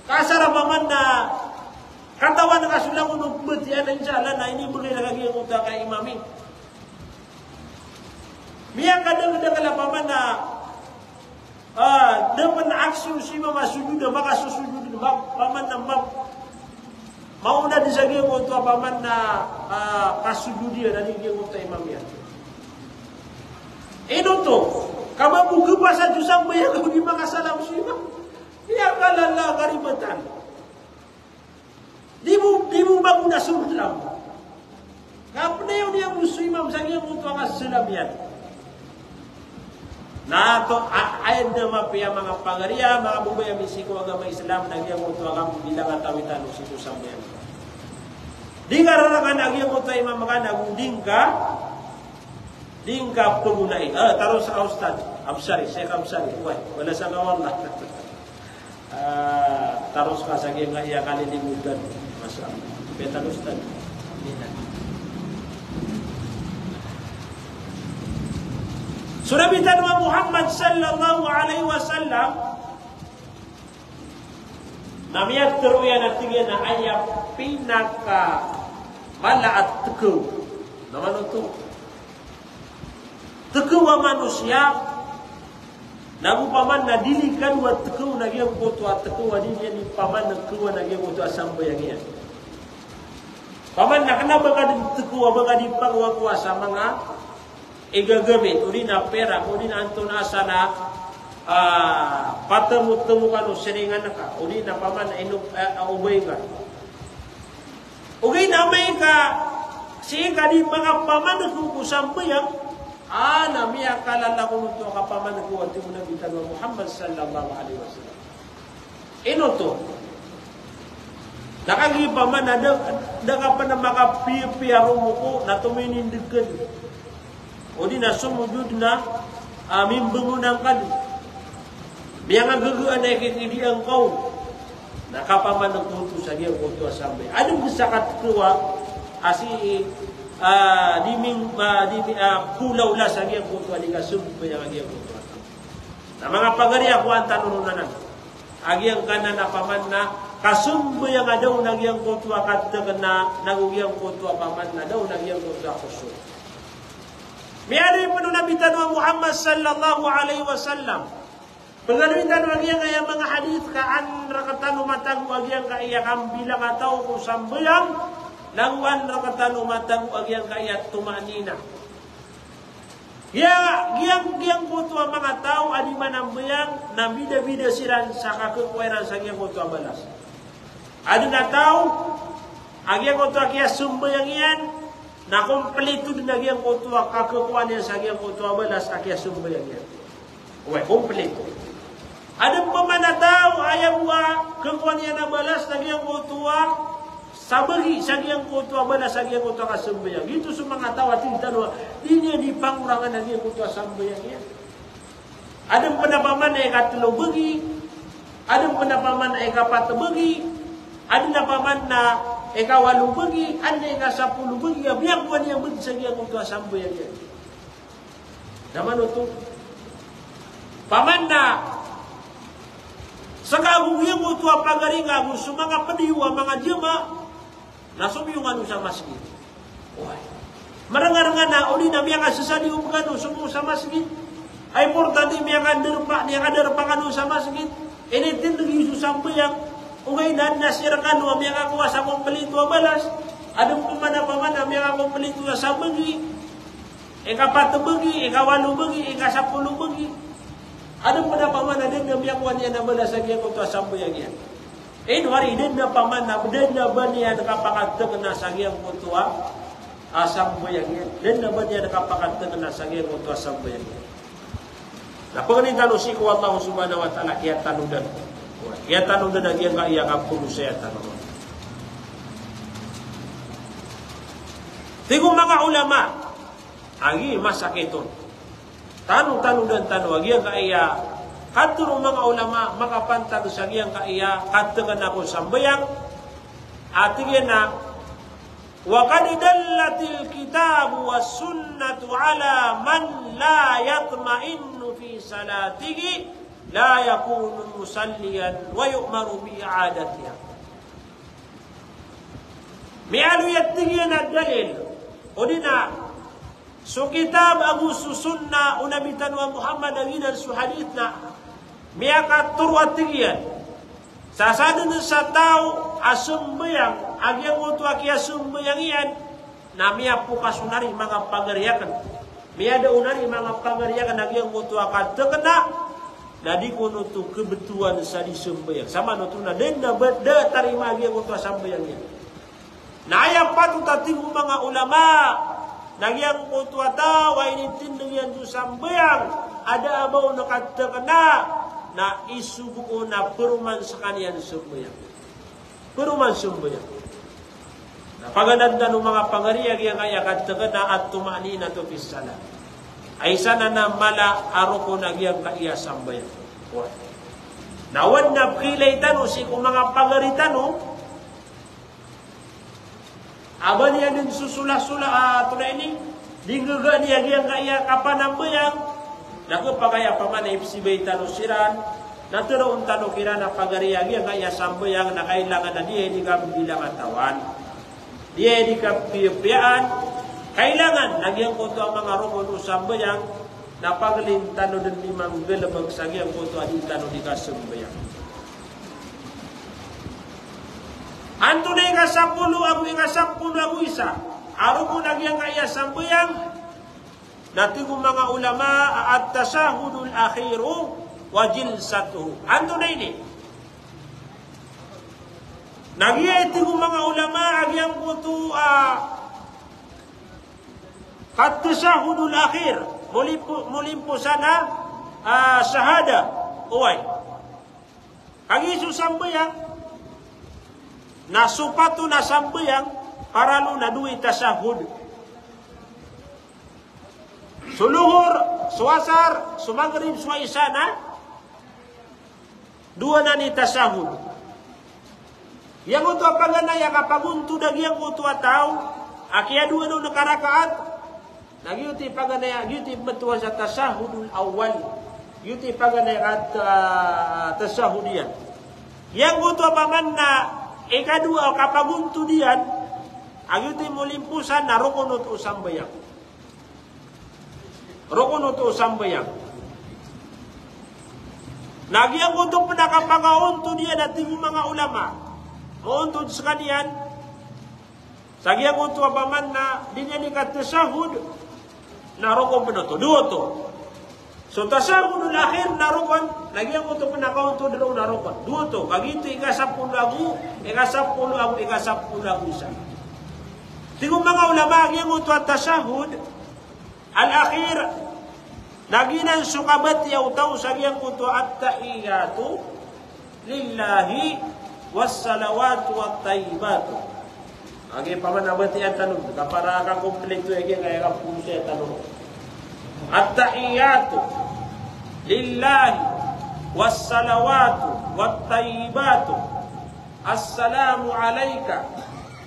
Kasara paman na, katawan na kasulang unong butian na insala na, ini bagay nagaging uta kay imami. Miyang kadang-kadang paman na, dapat na aksyon si mama sujud na makasusujud na paman na mauna di sa giyang ito paman na kasujud yan na giyang ito imam yan. Ino to, kamabuga pa sa Diyosang bayan kung di makasalam si imam. Iya kalala karibatan. Di mo ba muna sumlam? Kapna yun yung gusto imam sa giyang ito ang asalam yan. Na to ayat na mapia mga pangariya mga bubaya misiko agama Islam nagyang uto agam bilang atawitan usiku sampeyan. Di karangan nagyang uto imam mga nagudingka dingka paggunai. Taruh sa Ustaz Absari, Syekh Absari. Wala sa kawallah. Taruh ka sa nga iya kalilimutan. Masyaallah. Betul Ustaz. Surah bitan Muhammad sallallahu alaihi wasallam namiyat teruya natingin na ayat pinaka malaat teku. Naman ito? Teku wa manusia nagu paman na dilikan wa teku na giyang kutu at teku wa din yan paman na teku na giyang kutu asamba yang yan. Paman na kana baga din teku wa baga di pangwa kuasa mga igagamit uli na pera uli na anton asa na patemu-temu kanu seringan ka uli na paman na ubay ka uli na may ka siya di mga paman na kukusambayang namiya kalala ko nito kapaman na kuwanti mo na bitan wa Muhammad sallallahu alaihi wasallam ino to nakagipaman na daga pa na makapipiyaro mo ko na tuminindigan o di na sumudud na aming bangunang kali. Biya nga gagaan na ikikidi ang kau. Nakapaman ng kuto sa giyang kuto asambe. Anong gisakat kuwa asi pulaw la sa giyang kuto ali kasumbe ang giyang kuto. Na mga pagariya ko ang tanununan. Agiyang kanan na paman na kasumbe ang daw na giyang kuto akat na nagugiyang kuto paman na daw na giyang kuto akuso. Mayroon pa nung nabitan wa Muhammad sallallahu alaihi wasallam. Pagalitan wagyan kaya mga hadith kaan rakatan umatag wagyan kaya kang bilang ataw kung sambayang langwan rakatan umatag wagyan kaya tumanina. Giyang kutwa mga tao adi manambayang na bida-bida siran sa kakukweran sa giyang kutwa balas. Adi na tao agiyang kutwa kaya sumbayang yan na kompleto din nagyang kutuwa kakukuha niya sa nagyang kutuwa balas akya sumbayang yan. Uwe, kompleto. Adang pamanataw ayaw kakuha niya na balas nagyang kutuwa sabagi sa nagyang kutuwa balas nagyang kutuwa kasumbayang. Ito sa mga tao at tintanong, di niya di pangurangan nagyang kutuwa sambayang yan. Adang panapaman ay katulubagi, adang panapaman ay kapatabagi, adang napaman na ikawalu bagi, anda ikasapulu bagi, biar buat yang bersegi aku tu asambu yang dia. Zaman itu, pamanna, sekagu yang tu apa garinga, aku semanga pediwa mga jema, nasum yung anu sama masjid. Wah, merengar-rengar na uli na biang asesadi umkanu semua sama masjid. Ay importante biang derpak, dia derpak anu sama masjid. Ini tindagi su sampai yang ugay na nasirakan wa mga kakuwasa kong pelito balas. Adong pamana-pamana mga kong pelito sa bagi. Ika-patubagi, ika-walubagi, ika-sapulubagi. Adong pamana din na mga kuwan niya na balas sa kiyang kutuwa sambo yang yan. Hari din na pamana, din na ba niya nakapakatag na sa kiyang kutuwa sambo yang yan. Din na ba niya nakapakatag na sa kiyang kutuwa sambo yang yan. Napaganin tanusi ko Allah subhanahu wa ta'ala kaya tanudan. Ya tanong na nagyan ka iya kapulo siya tanong. Tingong mga ulama, agi masakiton. Tanong dan tanong, agi ka iya, katurong mga ulama, makapantag sa agi ka iya, katagan ako sambayang, atigin na, وَقَدْ دَلَّتِ الْكِتَابُ وَالسُّنَّةُ عَلَى مَنْ لَا يَطْمَئِنُّ فِي صَلَاتِهِ لا يكون مصليا ويؤمر بإعادتها. Mialu yattigyan ad-dalil. Udina so kitab Abu Susunna unabitan wa Muhammad aginan su hadith na miaka turwattigyan. Sasadun sa tao asumbayang agyang utu akia sumbayang iyan na miya pukasunari mga pagariyakan. Miya daunari mga pagariyakan agyang utu akan terkena Nadi kuno tu kebetulan sa disembayang. Sama no tu na den na beda tarima dia ko sambayangnya. Na ayang patu tatingu mga ulama nagyang ko tu atawa ini tindeng yang tu sambayang ada abau na katakana na isubuo na peruman sekalian sembahyang. Peruman sembahyang. Nah, paganda ng mga pangariyag yang kaya katakana at tumanina to fisala. Ay sana na mala aro ko nagyang kaya sambayan. Nawan na kilay tano si kung mga pangaritano, aba niya din susula-sula tunay ni, dinggaga niya gyang kaya kapanambayang, naku pagaya pamanay sibay tano siran, naturoon tano kira na pagariya gyang kaya sambayang na kailangan na diya di ka bilang atawan. Diya di ka piyapiyaan, kailangan nagyang ko to ang mga rukun o sambayang na paglintano din limang galabag sagyang ko to adintano di ka sambayang. Anto na ikasampulo ako isa. Aro ko nagyang kaya sambayang natigong mga ulama at tasahudul akhiru wa jilsatuhu. Anto na ini. Nagyatigong mga ulama agyang ko to at tasahudul akhir. Mulimpo sana syahada. Uway. Kagisu sambayang nasupato na sambayang paralo na duwi tasahud. Suluhur, suasar, sumagrib, suwaisana, dua na ni tasahud. Yang uto panganay kapagunto nagyang uto ataw, akia dua no nakarakaat, nagyuti panganay, gyuti betua sa tasahudul awal, gyuti panganay at tasahudian. Yang uto paman na ikadua kapagunto diyan, agyuti mulimpusan na rukunot usambayang. Rukunot usambayang. Nagyang utong pinakapagaunto diyan at yung mga ulama. Muuntod sa kaniyan, sagyang uto paman na di niya nikatasahud na rukun pinoto. Duo to. So tasahudul akhir na rukun, nagyang uto pinakaunto doon na rukun. Duo to. Kagito ikasapul lagu isa. Tingong mga ulama, nagyang uto at tasahud, al-akhir, naginan sukabat yaw taw, sagyang uto at tahiyatu, lillahi, wassalawatu at tayyibatu. Agi pamanabati ang tanong, kapara ka komplekto yung kaya ka puso yung tanong. At-tahiyatu lillahi wassalawatu wat-tayyibatu. Assalamu alayka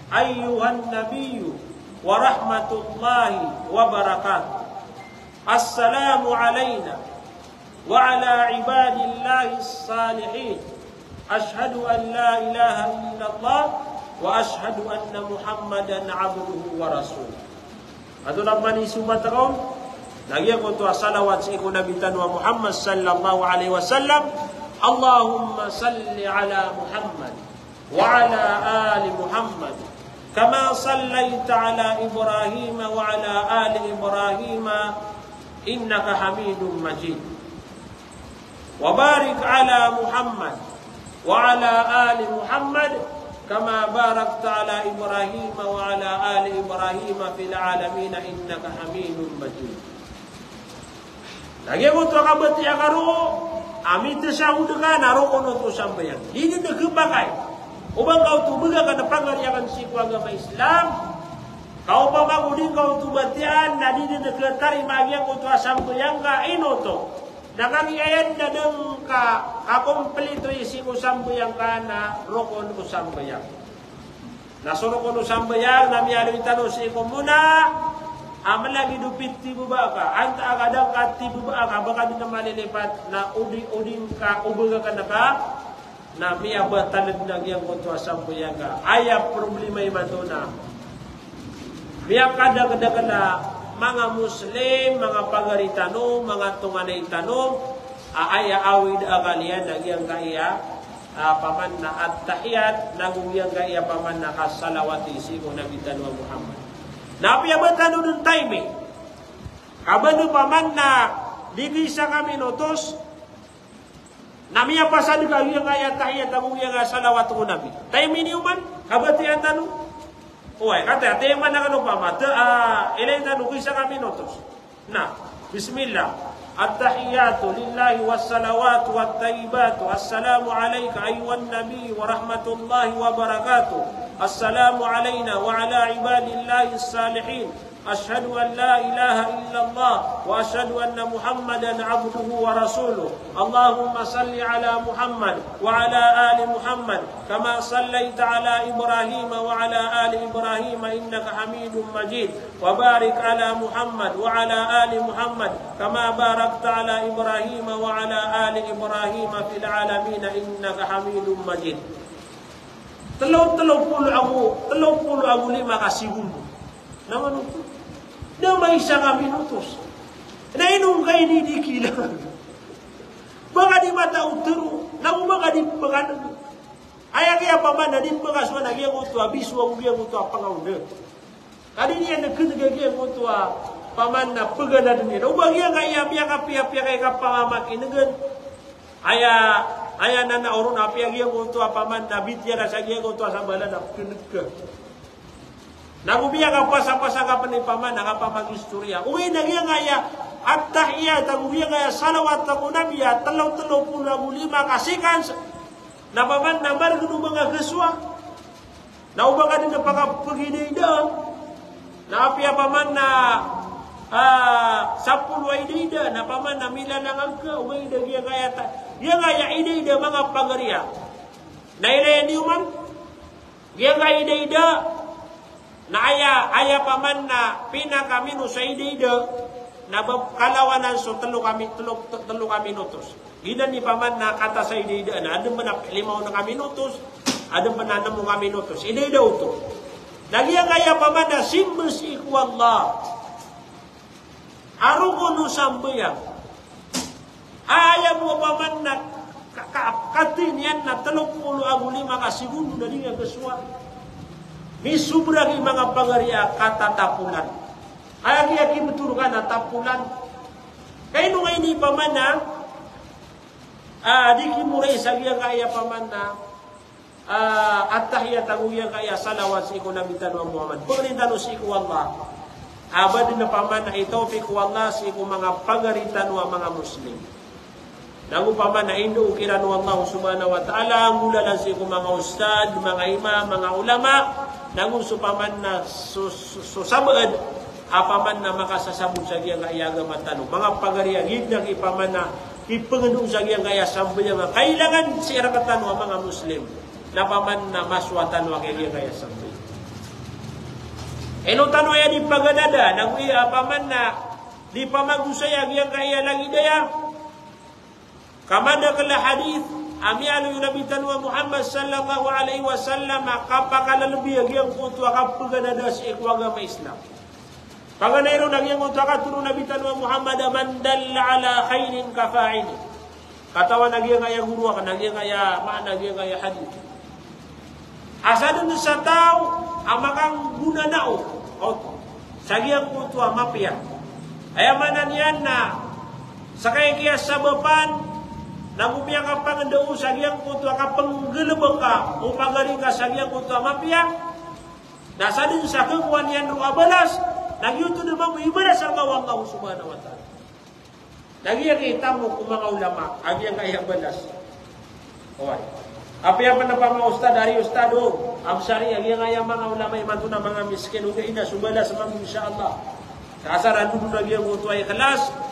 ayyuhan nabiyyu wa rahmatullahi wa barakatuh. Assalamu alayna wa ala ibadillahi as-salihin. Ashhadu an la ilaha illallah wa ashhadu anna Muhammadan abduhu wa rasuluh. Ato naman isumataron, nagyan ko to salawat sa ikong nabitan wa Muhammad sallallahu alaihi wasallam. Allahumma salli ala Muhammad wa ala ali Muhammad kama sallaita ala Ibrahim wa ala ali Ibrahim innaka Hamidum Majid. Wa barik ala Muhammad wa ala ali Muhammad kama barakta ala Ibrahim wa ala ali Ibrahim fil alamin innaka Hamidum Majid. Lagi mo to kabati akaro, amit sa udaga naro ono to sambayan. Dili na kubakay. Ubang kau tu buga kana pangariakan si agama Islam. Kau pa maguding kau tu batian na dili na tarima gyang uto sambayang ka inoto. Nakangiayan na ng kakompleto isi usambayang ka na rokon usambayang. Nasurokon usambayang na miyalo itano si ko muna. Amalagi dupit tibu ba ka? Anta agadang ka tibu ba ka? Baka din na malilipat na uding ka, ubaga ka na ka? Na miya ba talad na gyang konto asambayang ka? Aya problema iman to na. Miya kada na mga Muslim, mga pagaritano, mga tunganay tanong, aya awid agalian nagyang kaya paman na at tahiyat nagugyang kaya paman na kasalawati si ko nabitan wa Muhammad. Napiabatan nun time kabano paman na digisa kami notos namiya pasad ka yung kaya tahiyat nagugyang salawat ko nabi. Time ini uman kabatian tanong. Uy, kata ate man na kanu pamata ilay na nukisa kami notos. Na, bismillah. At-tahiyatu lillahi wassalawatu wattayyibatu. Assalamu alayka ayyuhan nabi wa rahmatullahi wa barakatuh. Assalamu alayna wa ala ibadillahi salihin. Asyhadu an la ilaha illallah wa asyhadu anna Muhammadan abduhu wa rasuluh. Allahumma salli ala Muhammad wa ala ali Muhammad kama sallaita ala Ibrahim wa ala ali Ibrahim innaka Hamidum Majid. Wa barik ala Muhammad wa ala ali Muhammad kama barakta ala Ibrahim wa ala ali Ibrahim fil alamin innaka Hamidum Majid. Telur abu lima kasih bumbu. Nama nutus. Nama isa kami nutus. Na inung kay ni dikila. Baka di mata utero. Namu baka di pagano. Aya kaya paman na din baka suwa na giya uto abisu ang giya uto apangawde. Kadi niya nakita giya uto paman na pagana din. Ubang giya kaya biya kapia kay kapamamakinugan. Aya na orun apia giya uto paman na bitya na sa giya uto sa bala na pinagka. Nagubiya ka pasa-pasa ka panipaman, nakapamag-istorya. Uwi na giya ngaya, at tahiyat, nagubiya ngaya, salawat na kunabiya, talaw-talaw po na mulima, kasikan, napaman na marguno mga gaswa. Nauba ka din na pagkapaginay doon. Naapiya paman na sapul wa idida, napaman na milalangan ka, uwi na giya ngaya, idida mga pagariya. Nailaya niyo man, giya ngaya idida, na aya paman na pinakamino sa idida na kalawanan so telo kami minutos. Ginan ni paman na kata sa idida na adem na 5 na minutos, adem na 6 minutos. Idida uto. Nagiya aya paman na simbes iku Allah. Arugo no sambayang. Aya mo paman na katin yan na 35 ka segundo na niya gaswa. Misubragi mga pagariya kata tapulan. Ayagi betul kan tapulan. Kaya nung ini pamana, di kimuray sa giya kaya pamana, at-tahiyat ang giya kaya salawat sa iku Nabi Tanwa Muhammad. Pagrintan si iku Allah. Abad na pamana ito, fiku Allah sa iku mga pagaritan wa mga Muslim. Nagu pamana indo ukiran wa Allah subhanahu wa ta'ala, mula lang sa iku mga ustad, mga imam, mga ulama, nangun supaman na susabad apaman na makasasabog sa giyang kaiyaga matano mga pagariya gidang ipaman na ipanganong sa giyang kaya sambayang kailangan si irakatan wa mga Muslim na paman na maswatan wa giyang kaya sambay eno tanwa ya di paganada nang apaman na di pamagusaya giyang kaya lagi daya kamanda kala hadith Ami alu Nabi Tanwa Muhammad sallallahu alaihi wasallam kapakalalbi yang kutu akapaganada sa ikwaga ma Islam. Paganairo nagyang kutu akaturo Nabi Tanwa Muhammad man dalla ala khairin kafa'ili. Katawa nagyang aya guru ka nagyang aya maana nagyang aya hadith. Asadun sa tao amakang gunanao o sagyang kutu mapia. Ayamanan yan na sakay kiya sa bapan nagubiya ka pangandao sa giyang kuto ka panggelebang ka o pagaling ka sa giyang kuto mapia nasa din sa kengwan yan ro abalas nagyuto naman mo ibalas ang Allah subhanahu wa ta'ala nagyang kita mo kung mga ulama agyang kaya balas okay api apa na pa mga ustad dari ustado amsari agyang kaya mga ulama imanto na mga miskin o kaina subalas mga insyaAllah kasaran dun nagyang kuto ay kalas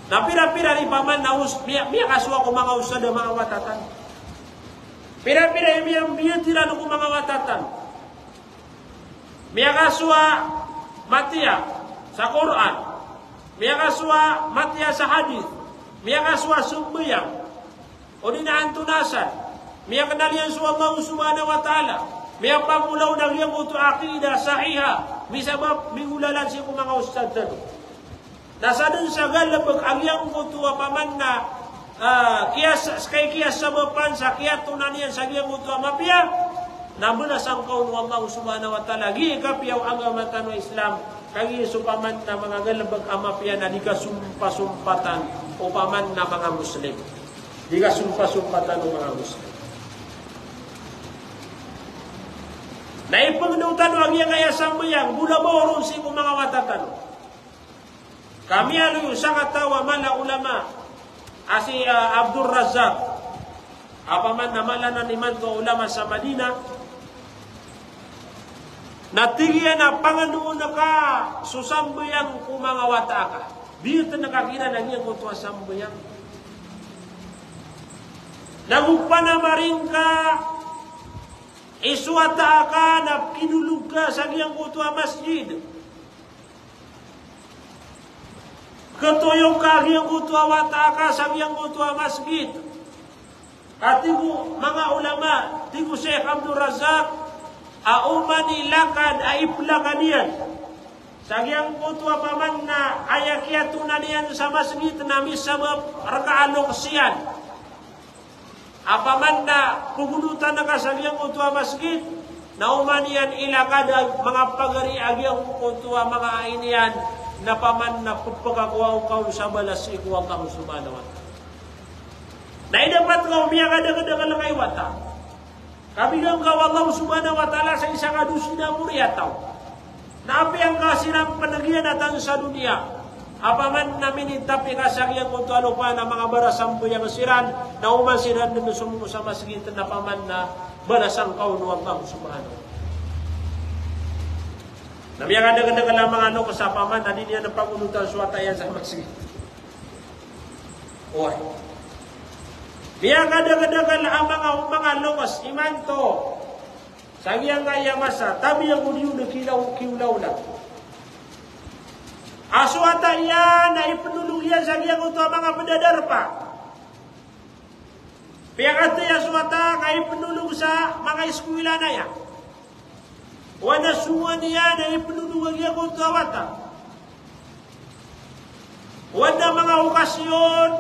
na pira-pira ni paman na biya kaswa ko mga usad mga watatan. Pira-pira yung biya tirano ko mga watatan. Biya kaswa matiya sa Quran. Biya kaswa matiya sa hadith. Biya kaswa sumbayang. O dinaantunasan. Biya kanalian sa Allah subhanahu wa ta'ala. Biya pamulaw na iyang uto akida sahiha. Bisabab mingulalan siya ko mga ustad na nasa dun sa galabag ang yang kutuwa paman na kay kiyas sa mapan sa kiyat tunanian sa giyang kutuwa mapia namunas ang kaun wa Allah subhanahu wa ta'ala giikapiyaw ang amatan wa Islam kagi supaman na mga galabag amapia na di ka sumpa-sumpatan o paman na mga Muslim di ka sumpa-sumpatan o mga Muslim naipagnutan ang yang kaya sambayang bula moron si mga watatan Kami alu sangat tahu mana ulama asi Abdul Razak apa man namalan iman ko ulama sa Madinah natigyan na panganuon na ka susambayang kumangawata ka dito nakakira na niya kung tuwa sambayang nagugpa na maring ka isuwata ka na kinulog ka sa giyang kutuwa masjid katoyong ka giyang kutuwa wata ka sa giyang kutuwa masjid at tigo mga ulama tigo Sheikh Abdul Razak aumani lakad aiplakan niyan sa giyang kutuwa paman na ayakyatunan niyan sa masjid na misabab rakaalok siyan apaman na pugulutan na kasagiyang kutuwa masjid na umanian ilakad mga pagari agyang kutuwa mga ainian na paman na pagpakakuha kaw sa balas ikuwang kaw subhanahu wa ta'ala na idapat ka umiyak kadang-kadang lang ay wata kabilang kaw Allah subhanahu wa ta'ala sa isang adusin na muriyataw na api ang kasinang panagyan atan sa dunia apaman namin itapi kasagyan kung tualo pa na mga barasampo yung siran na umansiran din sumungo sa masjid na paman na barasang kaun wa Allah subhanahu nabiya kadang-kadang lang mga ano kasapaman na din yan ang pag-unutan suwata yan sa masjid oy biya kadang-kadang lang ang mga lukas imanto sagiyang kaya masa tabi ang uniyo na kilaw lang aswata yan na ipinulong yan sa giyang ito mga pedadar pa. Piyakata yan aswata na ipinulong sa mga eskwila na yan. Wana sungan yan na ipinulong ang giyang ito awata. Wana mga okasyon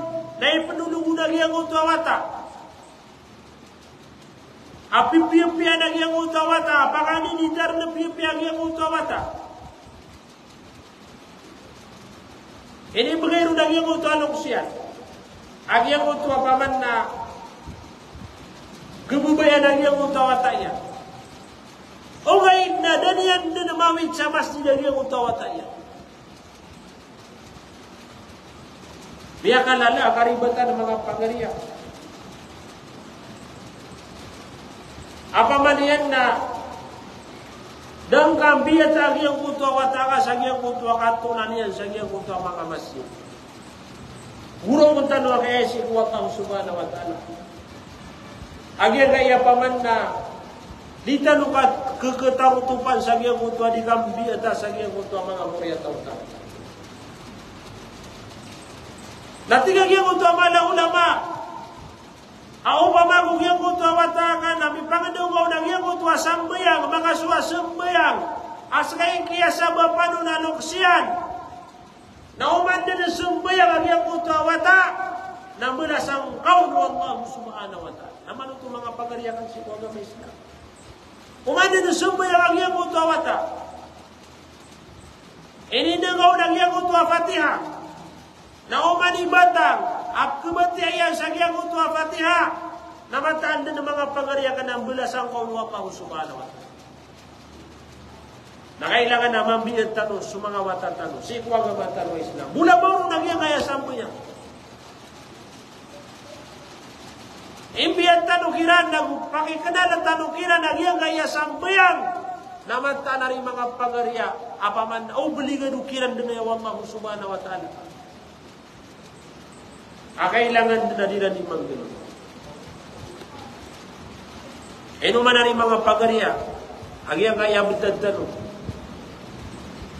na ipinulong ang giyang ito awata. Api-piya na giyang ito awata. Pakaninitar na piya-piya giyang ito awata. Ini begitu daging utuh alok siya. Agyang utuh paman na kebubayan agyang utuh wataya. O ngayon na daniyan na namawid sa masjid agyang utuh wataya. Biya kalala karibatan ng mga pangariya. Apa man yan na dan kambiyat sa agiyang kutuwa wataka sa agiyang kutuwa katunan yan sa agiyang kutuwa mga masjid. Gurong kung tanong kaya si kuwatang subhanahu wa ta'ala. Agiyang kaya paman na di tanong ka keketarutupan sa agiyang kutuwa di kambiyat sa agiyang kutuwa mga muriyat tautan. Nating agiyang kutuwa mga ulama Ako pamagong yang kutuwa watakan, nami pangadungaw ng yang kutuwa sambayang, mga suwa sambayang, asakayin kaya sa bapano na luksiyan, na umanda na sambayang ang yang kutuwa wata, na mula sang kaun wa Allah subhanahu wa ta'ala. Naman ito mga pagariyakan si Kuwagam Islam. Umanda na sambayang ang yang kutuwa wata. Ininangaw ng yang kutuwa Fatiha, na umani batang, Akibatiyan sa giyang kutuwa Fatiha na matanda ng mga pangariyakan ng belasang kaun wa Allah subhanahu wa ta'ala. Na kailangan na mambiyad tanong sa mga watatanong. Si Kuwagam tanong Islam. Mula ba rin nagyang kaya sampo niya? Imbiyad tanong kiran, pakikanalang tanong kiran, nagyang kaya sampo yan. Na mata na rin mga pangariya, apaman, obligan ukiran din na Allah subhanahu wa ta'ala. Kailangan na nila ni Manggilon. Man rin mga pagariya, agyang kaya bitad-tanong.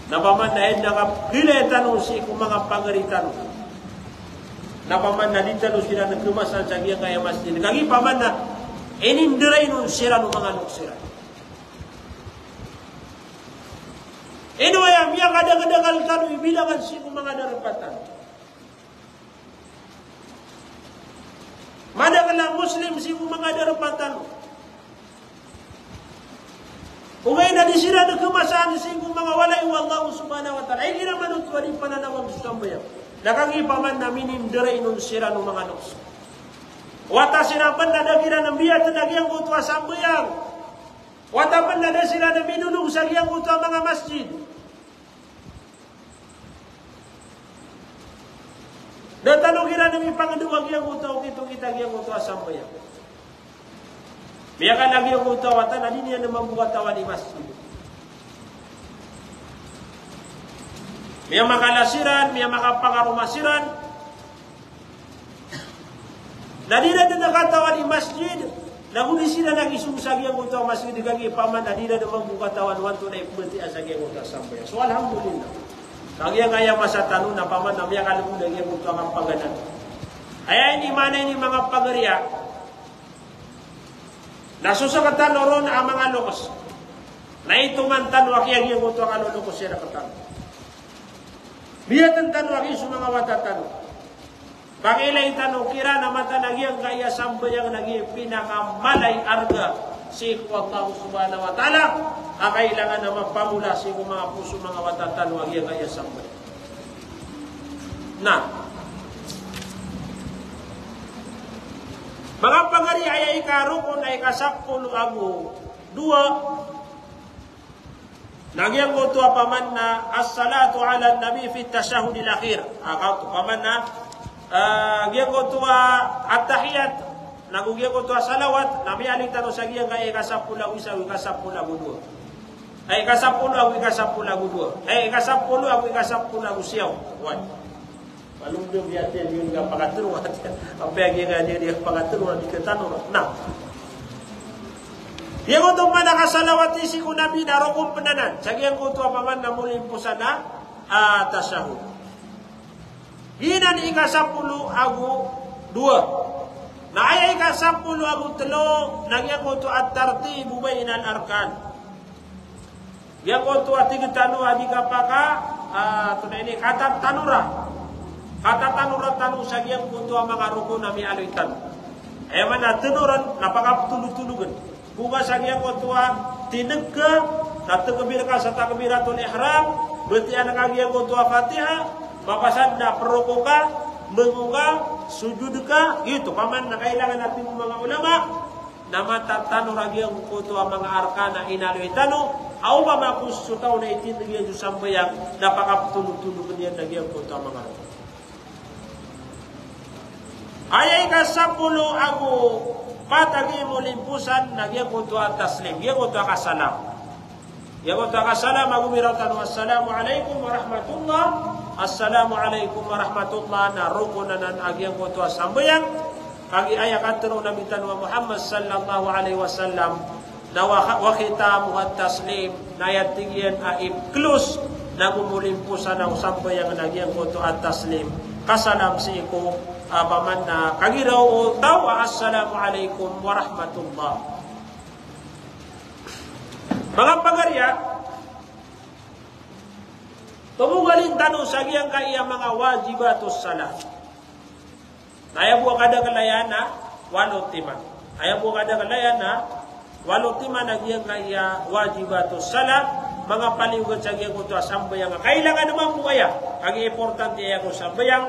Napaman na nakapilay tanong si kung mga pagari tanong. Napaman na ditano sila nagkumasan sa agyang kaya masjid. Kagipaman na inindiray nun sila ng mga nuksira. Ayam yang kadang-kadang tanong ibilangan si kung mga darapatan. Madagalang Muslim si mga darapatan. Kung ngayon na di sila nagkumasaan si mga walay Allah subhanahu wa ta'ala. Ay ginaman ito rin pananawang susambayaw. Nakangipaman na minimdiray nun sila ng mga nuks. Wata sinapan na dagiran ng biyat na nagyang kutwa sambayang. Wata pan na sila na minulong sa nagyang kutwa mga masjid. Datalo kira demi pangduwag yang utaw kita yang utaw sambayan. Biarkan lagi yang utawatan adi niya na membuat tawa di masjid. Miya makalasiran, miya makapangarumasiran. Nadira na nakatawa di masjid. Nahuli sila nag-isungsag yang utaw masjid kagi paman nadira na membuat tawan wanto na ipulti asag yang utaw sambayan. So alhamdulillah. Kagi yang kaya masa tanong na paman na miya kalabong lagi yang utaw ang paganan. Ay ini mana ini mga pagariya. Nasusakatan ron ang mga lukos. Na itumantan wakiag yung ito ang lukos siya nakatan. Biyatan tanwag yung mga watatan. Pag-ilay tanong, kira na matanagiyang kaya sambayang naging pinakamalay arga si Allah subhanahu wa ta'ala. Ang kailangan na magpamula si mga puso mga watatan wag yung kaya sambayang. Na, mga pagari ay ikarukon ay kasakpulo ago dua nagyang goto paman na as-salatu ala nabi fi tashahhudil akhir akaw paman na gyang goto at-tahiyat nagugyang goto salawat nabi aling tano sa gyang kay kasakpulo isa wi kasakpulo ago dua ay kasakpulo ago kasakpulo ago dua ay kasakpulo ago kasakpulo ago siyaw one. Alumdum yatin yun nga pakaturuan. Ang pegi nga niya pakaturuan di ketanong. Nah. Yang untuk mana kasalawati si kunabi darokong penanan. Sagyang kutu apaman na muling pusana tasyahud. Ginan ikasapulu agu dua. Na ay ikasapulu agu telo. Nagyang kutu at tartibu bainal arkan. Yang kutu at tigitano adikapaka. Tunay ni katat tanura. Kata tanuran tanu sagyang kuntu ang mga rukun na mialuitan. Ay man na tanuran napakaptulog-tulugan. Bunga sagyang kuntu tinagka natakabir ka sa takbiratul ihram. Berarti ang kagyang kuntu Fatiha. Mapasad na peruko ka, mengunga, sujud ka. Ito paman na kailangan natin mga ulama na matatano ragyang kuntu ang mga arkana inaluitano. Aw ba makusutaw na itinagyan yung sambayang napakaptulog-tulugan yan nagyang kuntu ang mga rukun. Ayay ka 10 ako patagi mo limpusan nagyang kuntu at taslim. Yang kuntu akasalam. Yang kuntu akasalam agumiraw tanong assalamu alaikum warahmatullah. Assalamu alaikum warahmatullah na rukunan agyang kuntu asambayang. Kagi ayak atro Nabi tanong Muhammad sallallahu alaihi wasallam na wakita at taslim na yatigyan close na gumulimpusan ang sambayang nagyang kuntu at taslim. Kasalam si ko apaman na kagiraw o tawa assalamu alaikum warahmatullah. Mga pagarya, tumugalin tanong sa giyang kaya mga wajibatus salat. Ayaw po kada kalayana, walot timan. Ayaw po kada kalayana, walot timan na giyang kaya wajibatus salat. Mga paliwag sa giyang kuto sambayang. Kailangan naman po kaya. Ang importante ay ako sambayang.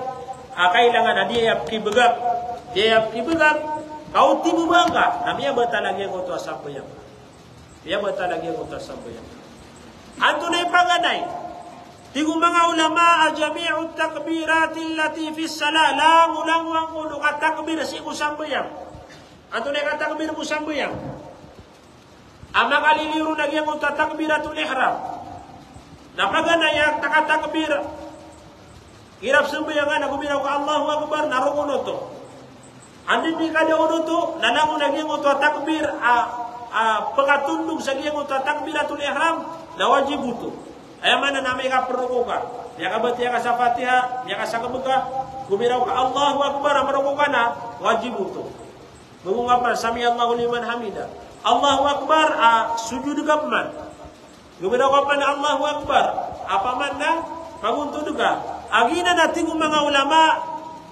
Kailangan na dia kibagak. Dia kibagak. Kau tibubang ka. Namanya batalagi ang kuto sambayang. Dia batalagi ang kuto sambayang. Anto na ipanganay. Tigo mga ulama ajami'u takbiratil lati fi salat. Lang wang ulo katakbir si ko sambayang. Anto na katakbir mo sambayang. Ang makaliliru na giyang unta takbiratul ihram. Napaganayak takatakbir. Hirap sembayangan na guminaw ka Allahu Akbar narukuno to. Andin di kada uno to nalango na giyang unta takbir pagkatundog sa giyang unta takbiratul ihram na wajib to. Ay man na may kaperuko ka. Ya ka bati ka sa Fatiha, ya ka sa kabuka, guminaw ka Allahu Akbar maruko ka na wajib to. Mungungap na sami Allahu liman hamida. Allahu Akbar, sujud kapman. Guminaw ka pa na Allahu Akbar. Apa man na, paguntod ka. Agina natin mga ulama,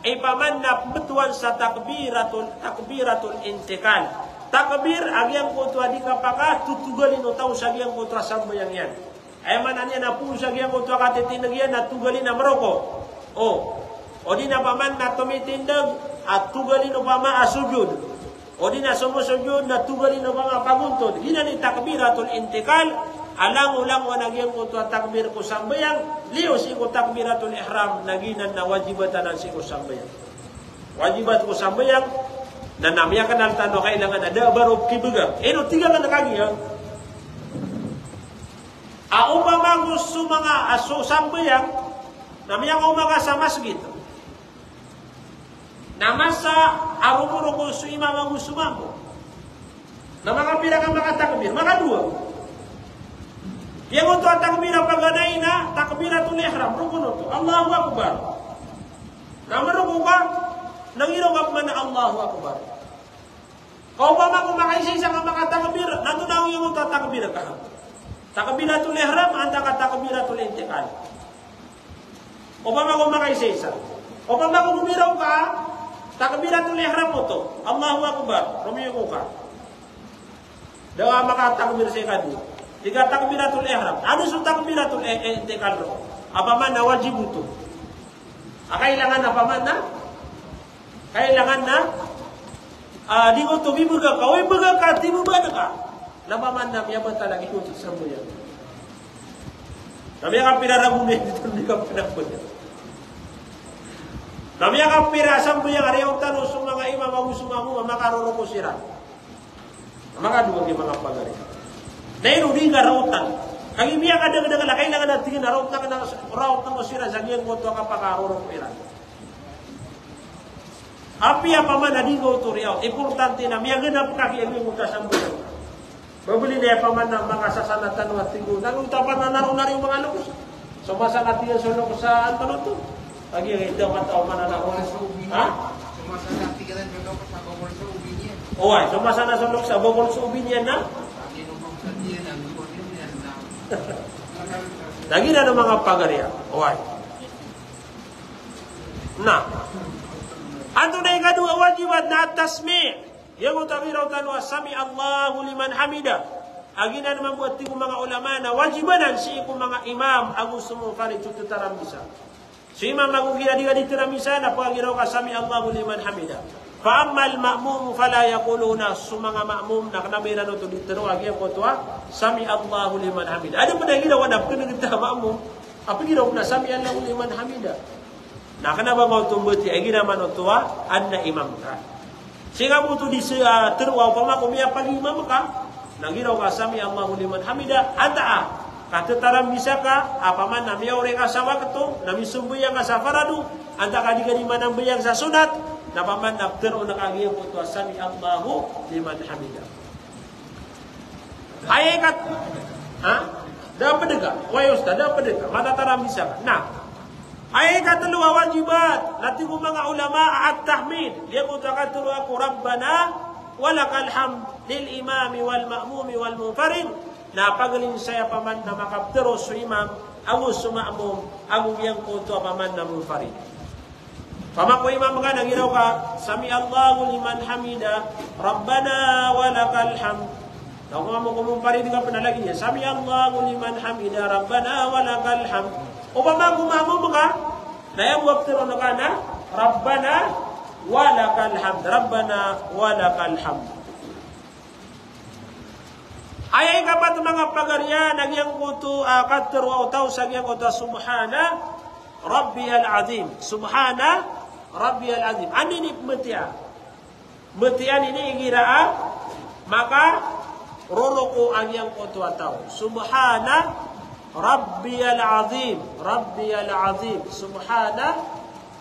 ay paman na betuan sa takbiratul intikal. Takbir, agyang kutwa di kapaka, tutugalin o tao sa agyang kutwa sambayang yan. Ay man niya na po sa agyang kutwa katitinag yan, natugalin na maroko. O di na paman na tumitindag, at tugalin o pama asujud. O di na sumusujud na tugalin ng mga paguntod. Hina ni takbiratul intikal. alang-ulang wa nagyang ko takbir ko sambayang liyo si ko takbiratul ihram naginan na wajibatan si ko sambayang wajibat ko sambayang na namya kanal tano kailangan ada baru kibuga eno tiga kan kagi ya upama gusto mga aso sambayang namya ko mga sa masjid namasa arumuro ko su imam gusto mambo na mga pila ka mga takbir mga dua yang untuk takbir paganay na takbiratul ihram rukun to Allahu akbar nama rukun ka nangiro ka man Allahu akbar kau pa makumakay sa mga takbir natunaw yung untuk takbir ka takbiratul ihram anta ka takbiratul intiqal o pa makumakay sa o pa makumiraw ka takbiratul ihram mo to Allahu akbar rumiyo ka dawa makatakbir sa kadu tiga takbiratul ihram ano sa takbiratul intiqal ro apa man na wajib to kailangan apa man na kailangan na di ko to bibuga ka oy buga ka ti buga ka napaman na miya ba talaga ito sa sambuyan kami ang pirarabu ni dito di ka pinapod kami ang pira sambuyan ariyaw tanong sa mga imam magusumamu makaruro ko sira mga duwag yung mga pagari dahil hindi ka rautan ang imiya ka daga kailangan natin na raut na sira sa giyang moto ka pakaruro ko ira api apa man ading ko to riyaw importante na miya ganap ka kaya yung kasambuyan babuli na pa man ng mga sasanatan at tinggo. Nangutapan na naroon mga lukos. So masanat yan sa lukos sa antanong to. Lagi yung hindi ang tao mananaroon. Ha? Sumasanat ka lang sa lukos sa bukol sa ubi niya. Oy, sumasana sa lukos sa bukol sa ubi niya na? Lagi na ng mga pagarya. Oy. Na. Anto na ikadua wajibat na tasmi'. Yang utawiraw tanwa sami Allahu liman hamida. Agina naman buat tigo mga ulama na wajibanan si iku mga imam ang gusto mo farid tututaram bisa. Si imam magugina di ditiramisa na pagiraw ka sami Allahu liman hamida. Fa ammal ma'mum fala yaquluna sumanga ma'mum na kanabira no to ditero agi ko to sami Allahu liman hamida. Ada pada giraw wadap kun kita ma'mum. Apa giraw na sami Allahu liman hamida. Na kana ba mau tumbuti agina man to anna imam ka. Sehingga butuh di terwa upama kumia pagi imam ka nangiraw ka sami Allahu liman hamida anta kata taram bisa ka apaman namia ore ka sawa keto nami sumbuyang ka sa faradu anta ka di mana beyang sa sunat napaman nafter una kagi putu sami Allahu liman hamida ayekat ha da pedega wayo sta da pedega mata taram bisa ka nah ay katulwa wajibat natin ko mga ulama at tahmid dia ko takatulwa ko rabbana walakal hamd lil imami wal ma'mumi wal munfarid na pagaling saya paman na makaptero sa imam agus sumamum agung yang ko to paman na munfarid pamako imam nga nagiraw ka sami Allahu liman hamida rabbana walakal hamd daw mo ko munfarid ka panalagi niya sami Allahu liman hamida rabbana walakal hamd upama gumamom ka na yung waktiro na ka na Rabbana walakal hamd Rabbana walakal hamd ayay ka pa mga pagarya nagyang kuto katiro o tao sa gyang kuto subhana rabbiyal azim subhana rabbiyal azim anin ipmetiya metian ini igiraa maka roroko ang yang kuto tao subhana Rabbiyal azim Rabbiyal azim Subhana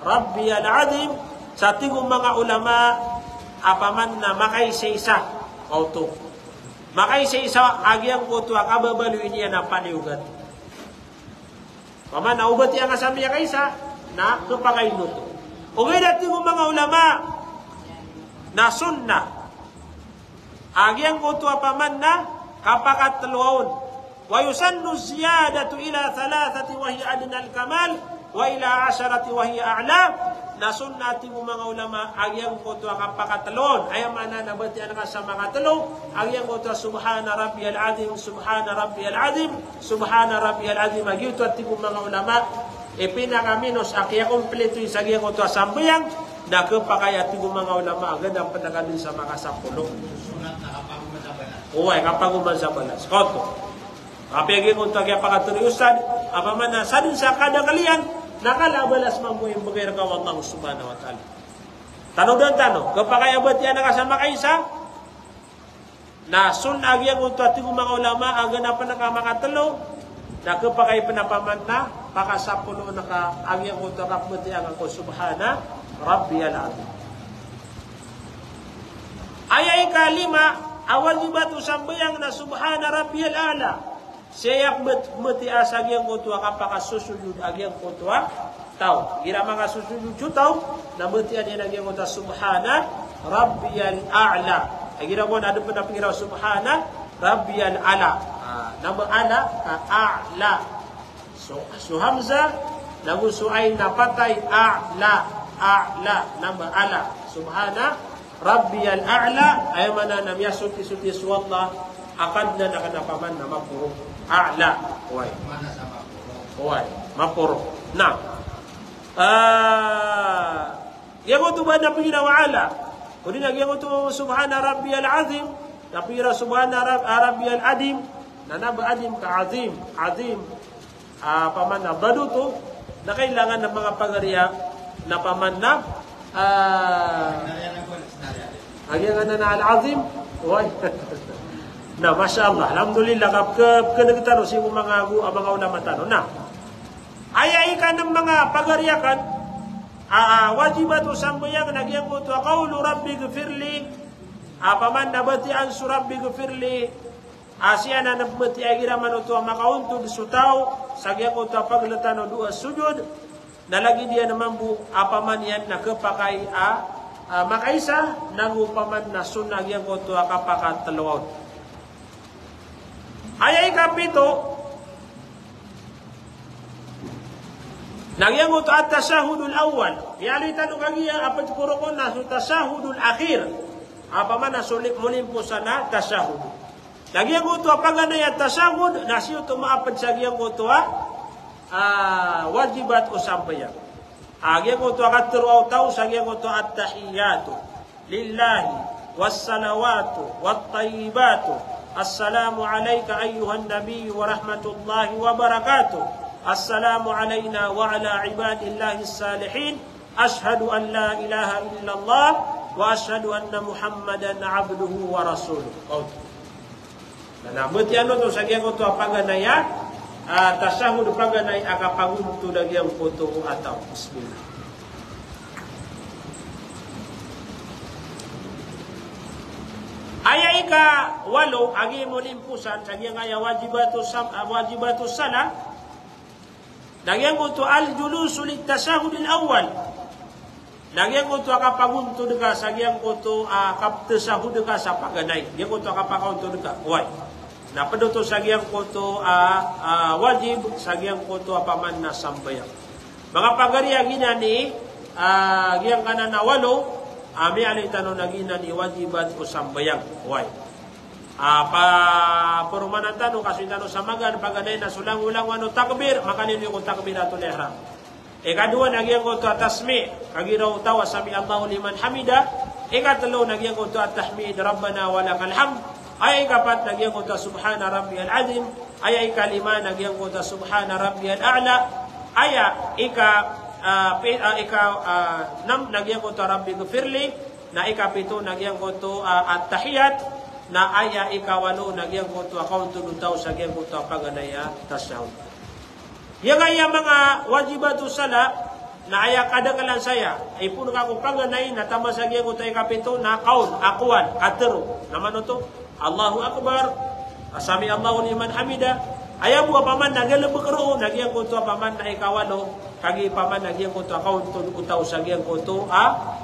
Rabbiyal azim sa tingong mga ulama apaman na makaisa-isa auto makaisa-isa agyang kuto akababaluin niya na paniugat paman na ubat yang asami niya kaisa na kapakainuto ugay dating mga ulama na sunna agyang kuto apaman na kapakatluon ويسن الزيادة إلى 3 وهي أدنى الكمال وإلى 10 وهي أعلى نسنة mga ulama agyang ko to kapakatalon ay mana nabati ang sa mga talong agyang ko to subhana rabbiyal azim subhana rabbiyal azim subhana rabbiyal azim agyuto at mga ulama ipinakaminos akya kompleto sa agyang ko to sambayang na kapakaya mga ulama agad ang patagadin sa mga sapulong sunat na kapag masabalas kapag masabalas koto Apa yang untuk kaya pakateriusan, apa mana sadin sa kada kalian, nakala balas mampu yang bagay ka Allah subhanahu wa ta'ala. Tanong dan tanong, kapag abot yan nakasama kaisa, na sun agi ang untuk ati mga ulama, aga na pa nakamakatalo, na kapag panapaman na, pakasapulo na ka, agi ang untuk kapati ang ako subhana, Rabbi al-Azim. Ayay kalima, awajibatu sambayang na subhana Rabbi al-Ala. Siyak mati asag yang kutua kapaka susujud agi yang kutua tau. Ira mga susujud tau na mati adi agi yang kutua subhana Rabbiyal A'la. Gira mo na ada pernah pengira subhana Rabbiyal Ala. Nama ala a'la. So hamzah nagu suain na patay a'la nama ala subhana Rabbiyal A'la ay mana nam yasut isuti suwallah akad na nakanapaman na mapuro a'la way Mana sama puro. way mapuro na yago tu ba na pingina wa ala kuni nagyago tu subhana Rabbiyal Azim napira subhana Rabbiyal Adim na naba adim ka azim paman na baduto na kailangan ng mga pagariya na paman na Agyan na al-azim. Why? Na, Masya Allah. Alhamdulillah. Kanagtano si mga ulama tano. Na, ayay ka ng mga pagariyakan, wajibat usambayang nagyang mo ito, qawlu rabbi gufirli, paman nabatian su rabbi gufirli, siya na nabati ay giraman ito, makauntog sutaw, sagyang mo ito paglatano dua sujud, nalagi dia naman bu, paman yan na kapakay makaisa nagupaman na sunag yang koto akapakat talawad. Ayay kapito nagyang koto at tasahudul awal. Yali tanong kagiya apat puro ko na su tasahudul akhir. Apaman na sulit mulim po sana tasahud. Nagyang koto apaganay at tasahud nasiyo tumaapat sa gyang koto wajibat o sambayan. Agyang ko ito akatiro taw, sagyang ko ito at-tahiyatu lillahi was-salawatu wat-tayyibatu assalamu alayka ayyuhan nabiy wa rahmatullahi wa barakatuh assalamu alayna wa ala ibadillahi salihin ashhadu an la ilaha illallah wa ashhadu anna muhammadan abduhu wa rasuluh. Nanabot yan ito, sagyang ko ito apaganaya tasahud paganay akapagunto dagyang puto ataw. Bismillah. Ayay ka walo agi mo limpusan sagyang aya wajibatu salah dagyang ko to al julusu lit tasahud al awwal dagyang ko to akapagunto daga sagyang ko to kaptasahud daga sa paganay dagyang ko to akapagunto daga why na paduto sagyang koto wajib sagyang koto apaman na sambayang. Mga pagariya ginani giyang kanan na walo ami alay tanong na ginani wajibat o sambayang. Why? Purumanan tanong kasi tanong sa magan paganay na sulang-ulang ano takbir makanino yung takbir ato lehra. Ikadua nagyang koto atasmi kagiraw tawa sami Allahu liman hamida. Ikatlo nagyang koto at-tahmid rabbana walakal hamd. Ay kapat nagyang kota subhana rabbiyal azim, ay kalima nagyang kota subhana rabbiyal a'la, aya nam nagyang kota rabbi gufirli, na ikapito nagyang kota at-tahiyat, na aya ikawalo nagyang kota akaunto nutaw sa nagyang kota paganaya tasawuf. Yang aya mga wajibatu sala na aya kadagalan saya ay puno ka ko paganay na tama sa nagyang kota ikapito na kaun akuan katero naman to Allahu Akbar, asami Allahu liman hamida. Ayaw mo paman nagyang bukro, nagyang kunto paman na ikawalo, kagi paman nagyang kunto akaunto utaw sa nagyang kunto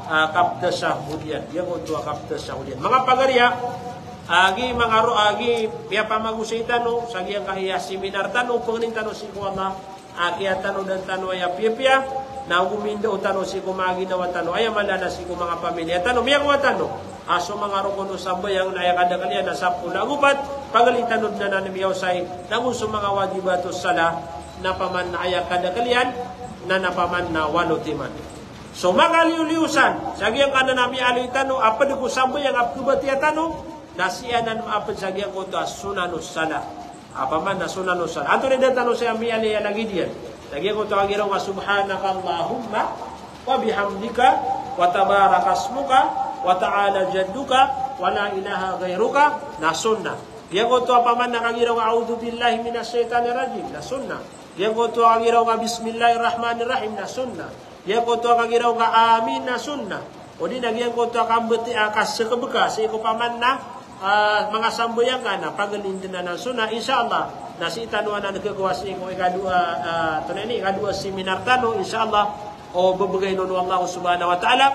kaptasahudian. Yang kunto kaptasahudian. Mga pagarya, agi biya pamagusay tano, sa nagyang kahiya seminar tano, pangning tano si kuwama, kaya tano dan tano ay piya na gumindo tano si kumaginawa tano, ay malana si mga pamilya tano, miya kuwa tano. Aso mga rukun usambay ang nayakada kalian na sapo na gubat pagalitanod na nanimiyaw say nanguso mga wajibatos sala na paman na ayakada kalian na napaman na walutiman. So magaliuliusan sagyang kana nami alitano apad ko sambay ang apgubat yatano nasianan maapad sagyang ko to sunanus sala Apaman na sunan usan. Ato ni data no sa amiyali lagi diyan. Lagi ko tawag iraw nga subhanakallahumma wa bihamdika wa tabarakasmuka wa ta'ala jadduka wa la ilaha ghairuka na sunnah. Yang ko to apaman nakagiraw nga a'udzu billahi minash shaitanir rajim na sunnah. Yang ko to agiraw nga bismillahirrahmanirrahim na sunnah. Yang ko to agiraw nga amin na sunnah. O di nagyan ko to akambeti akas sekebeka sa ko paman na mga samboyan ka na pagalintin na ng sunnah insyaallah nasi tanuan na nagkakawasi ko ikadua ikadua seminar tano insyaallah o babagay nun Allah subhanahu wa ta'ala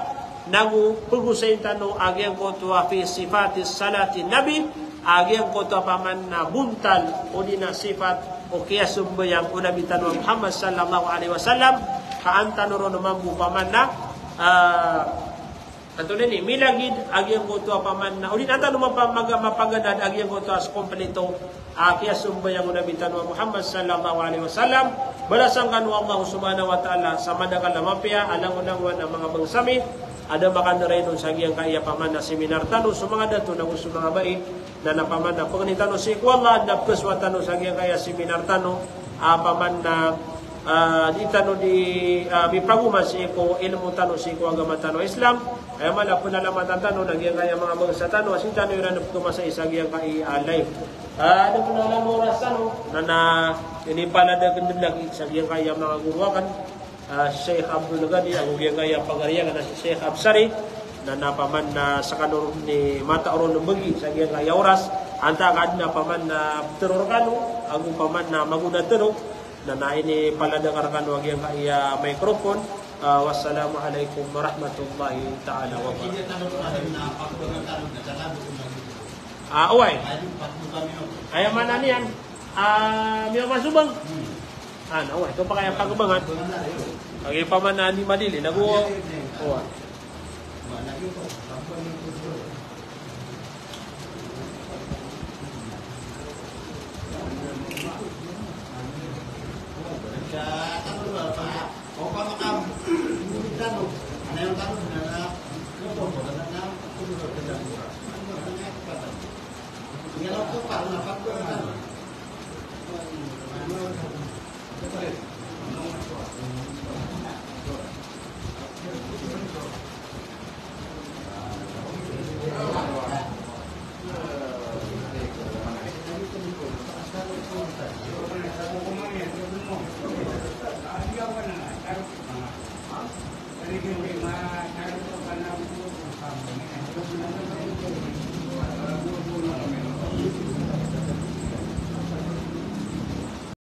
nagu pag-usayin tano agyang ko to fi sifatis salati nabi agyang ko to paman na buntal o di na sifat o kaya sumbayang o nabi tano Muhammad sallallahu alaihi wasallam kaanta nuro naman po paman na Anto ni milagid agyang ko to paman na ulin anta naman mapaganad agyang ko to as kompleto kaya sumbayang nabi tanwa Muhammad sallallahu alaihi wasallam balasang kanu Allah subhanahu wa ta'ala sa madakal na mapya alang unangwan ang mga bangsami ada makan reno sa agyang kaya paman na seminar tano sa mga dato na gusto mga bai na napaman na pagkani si ko Allah na peswa tano sa agyang kaya seminar tano paman na di tano di bipaguman si ko ilmu tano si ko agama tano Islam ay mala punalamatan tano nagyang kaya mga bangsa tano asin tano iran tumasa isagyang kai live ada punalan oras tano na ini palada kendendang isagyang kaya mga guruakan Sheikh Abdul Ghani ang ugyang kaya pagariya na si Sheikh Absari na napaman na sa kanur ni mata oron bagi isagyang kaya oras anta kad na paman na teror kanu ang paman na maguna teror na naini paladangarkan wag yang kaya microphone. Wassalamualaikum warahmatullahi ta'ala wabarakatuh. Uway. Ayaw mana niyan? Miyo masubang? Uway. Ito pa kaya pagbangan? Kaya pa man na ni Madili. Nag-uwa. Uway.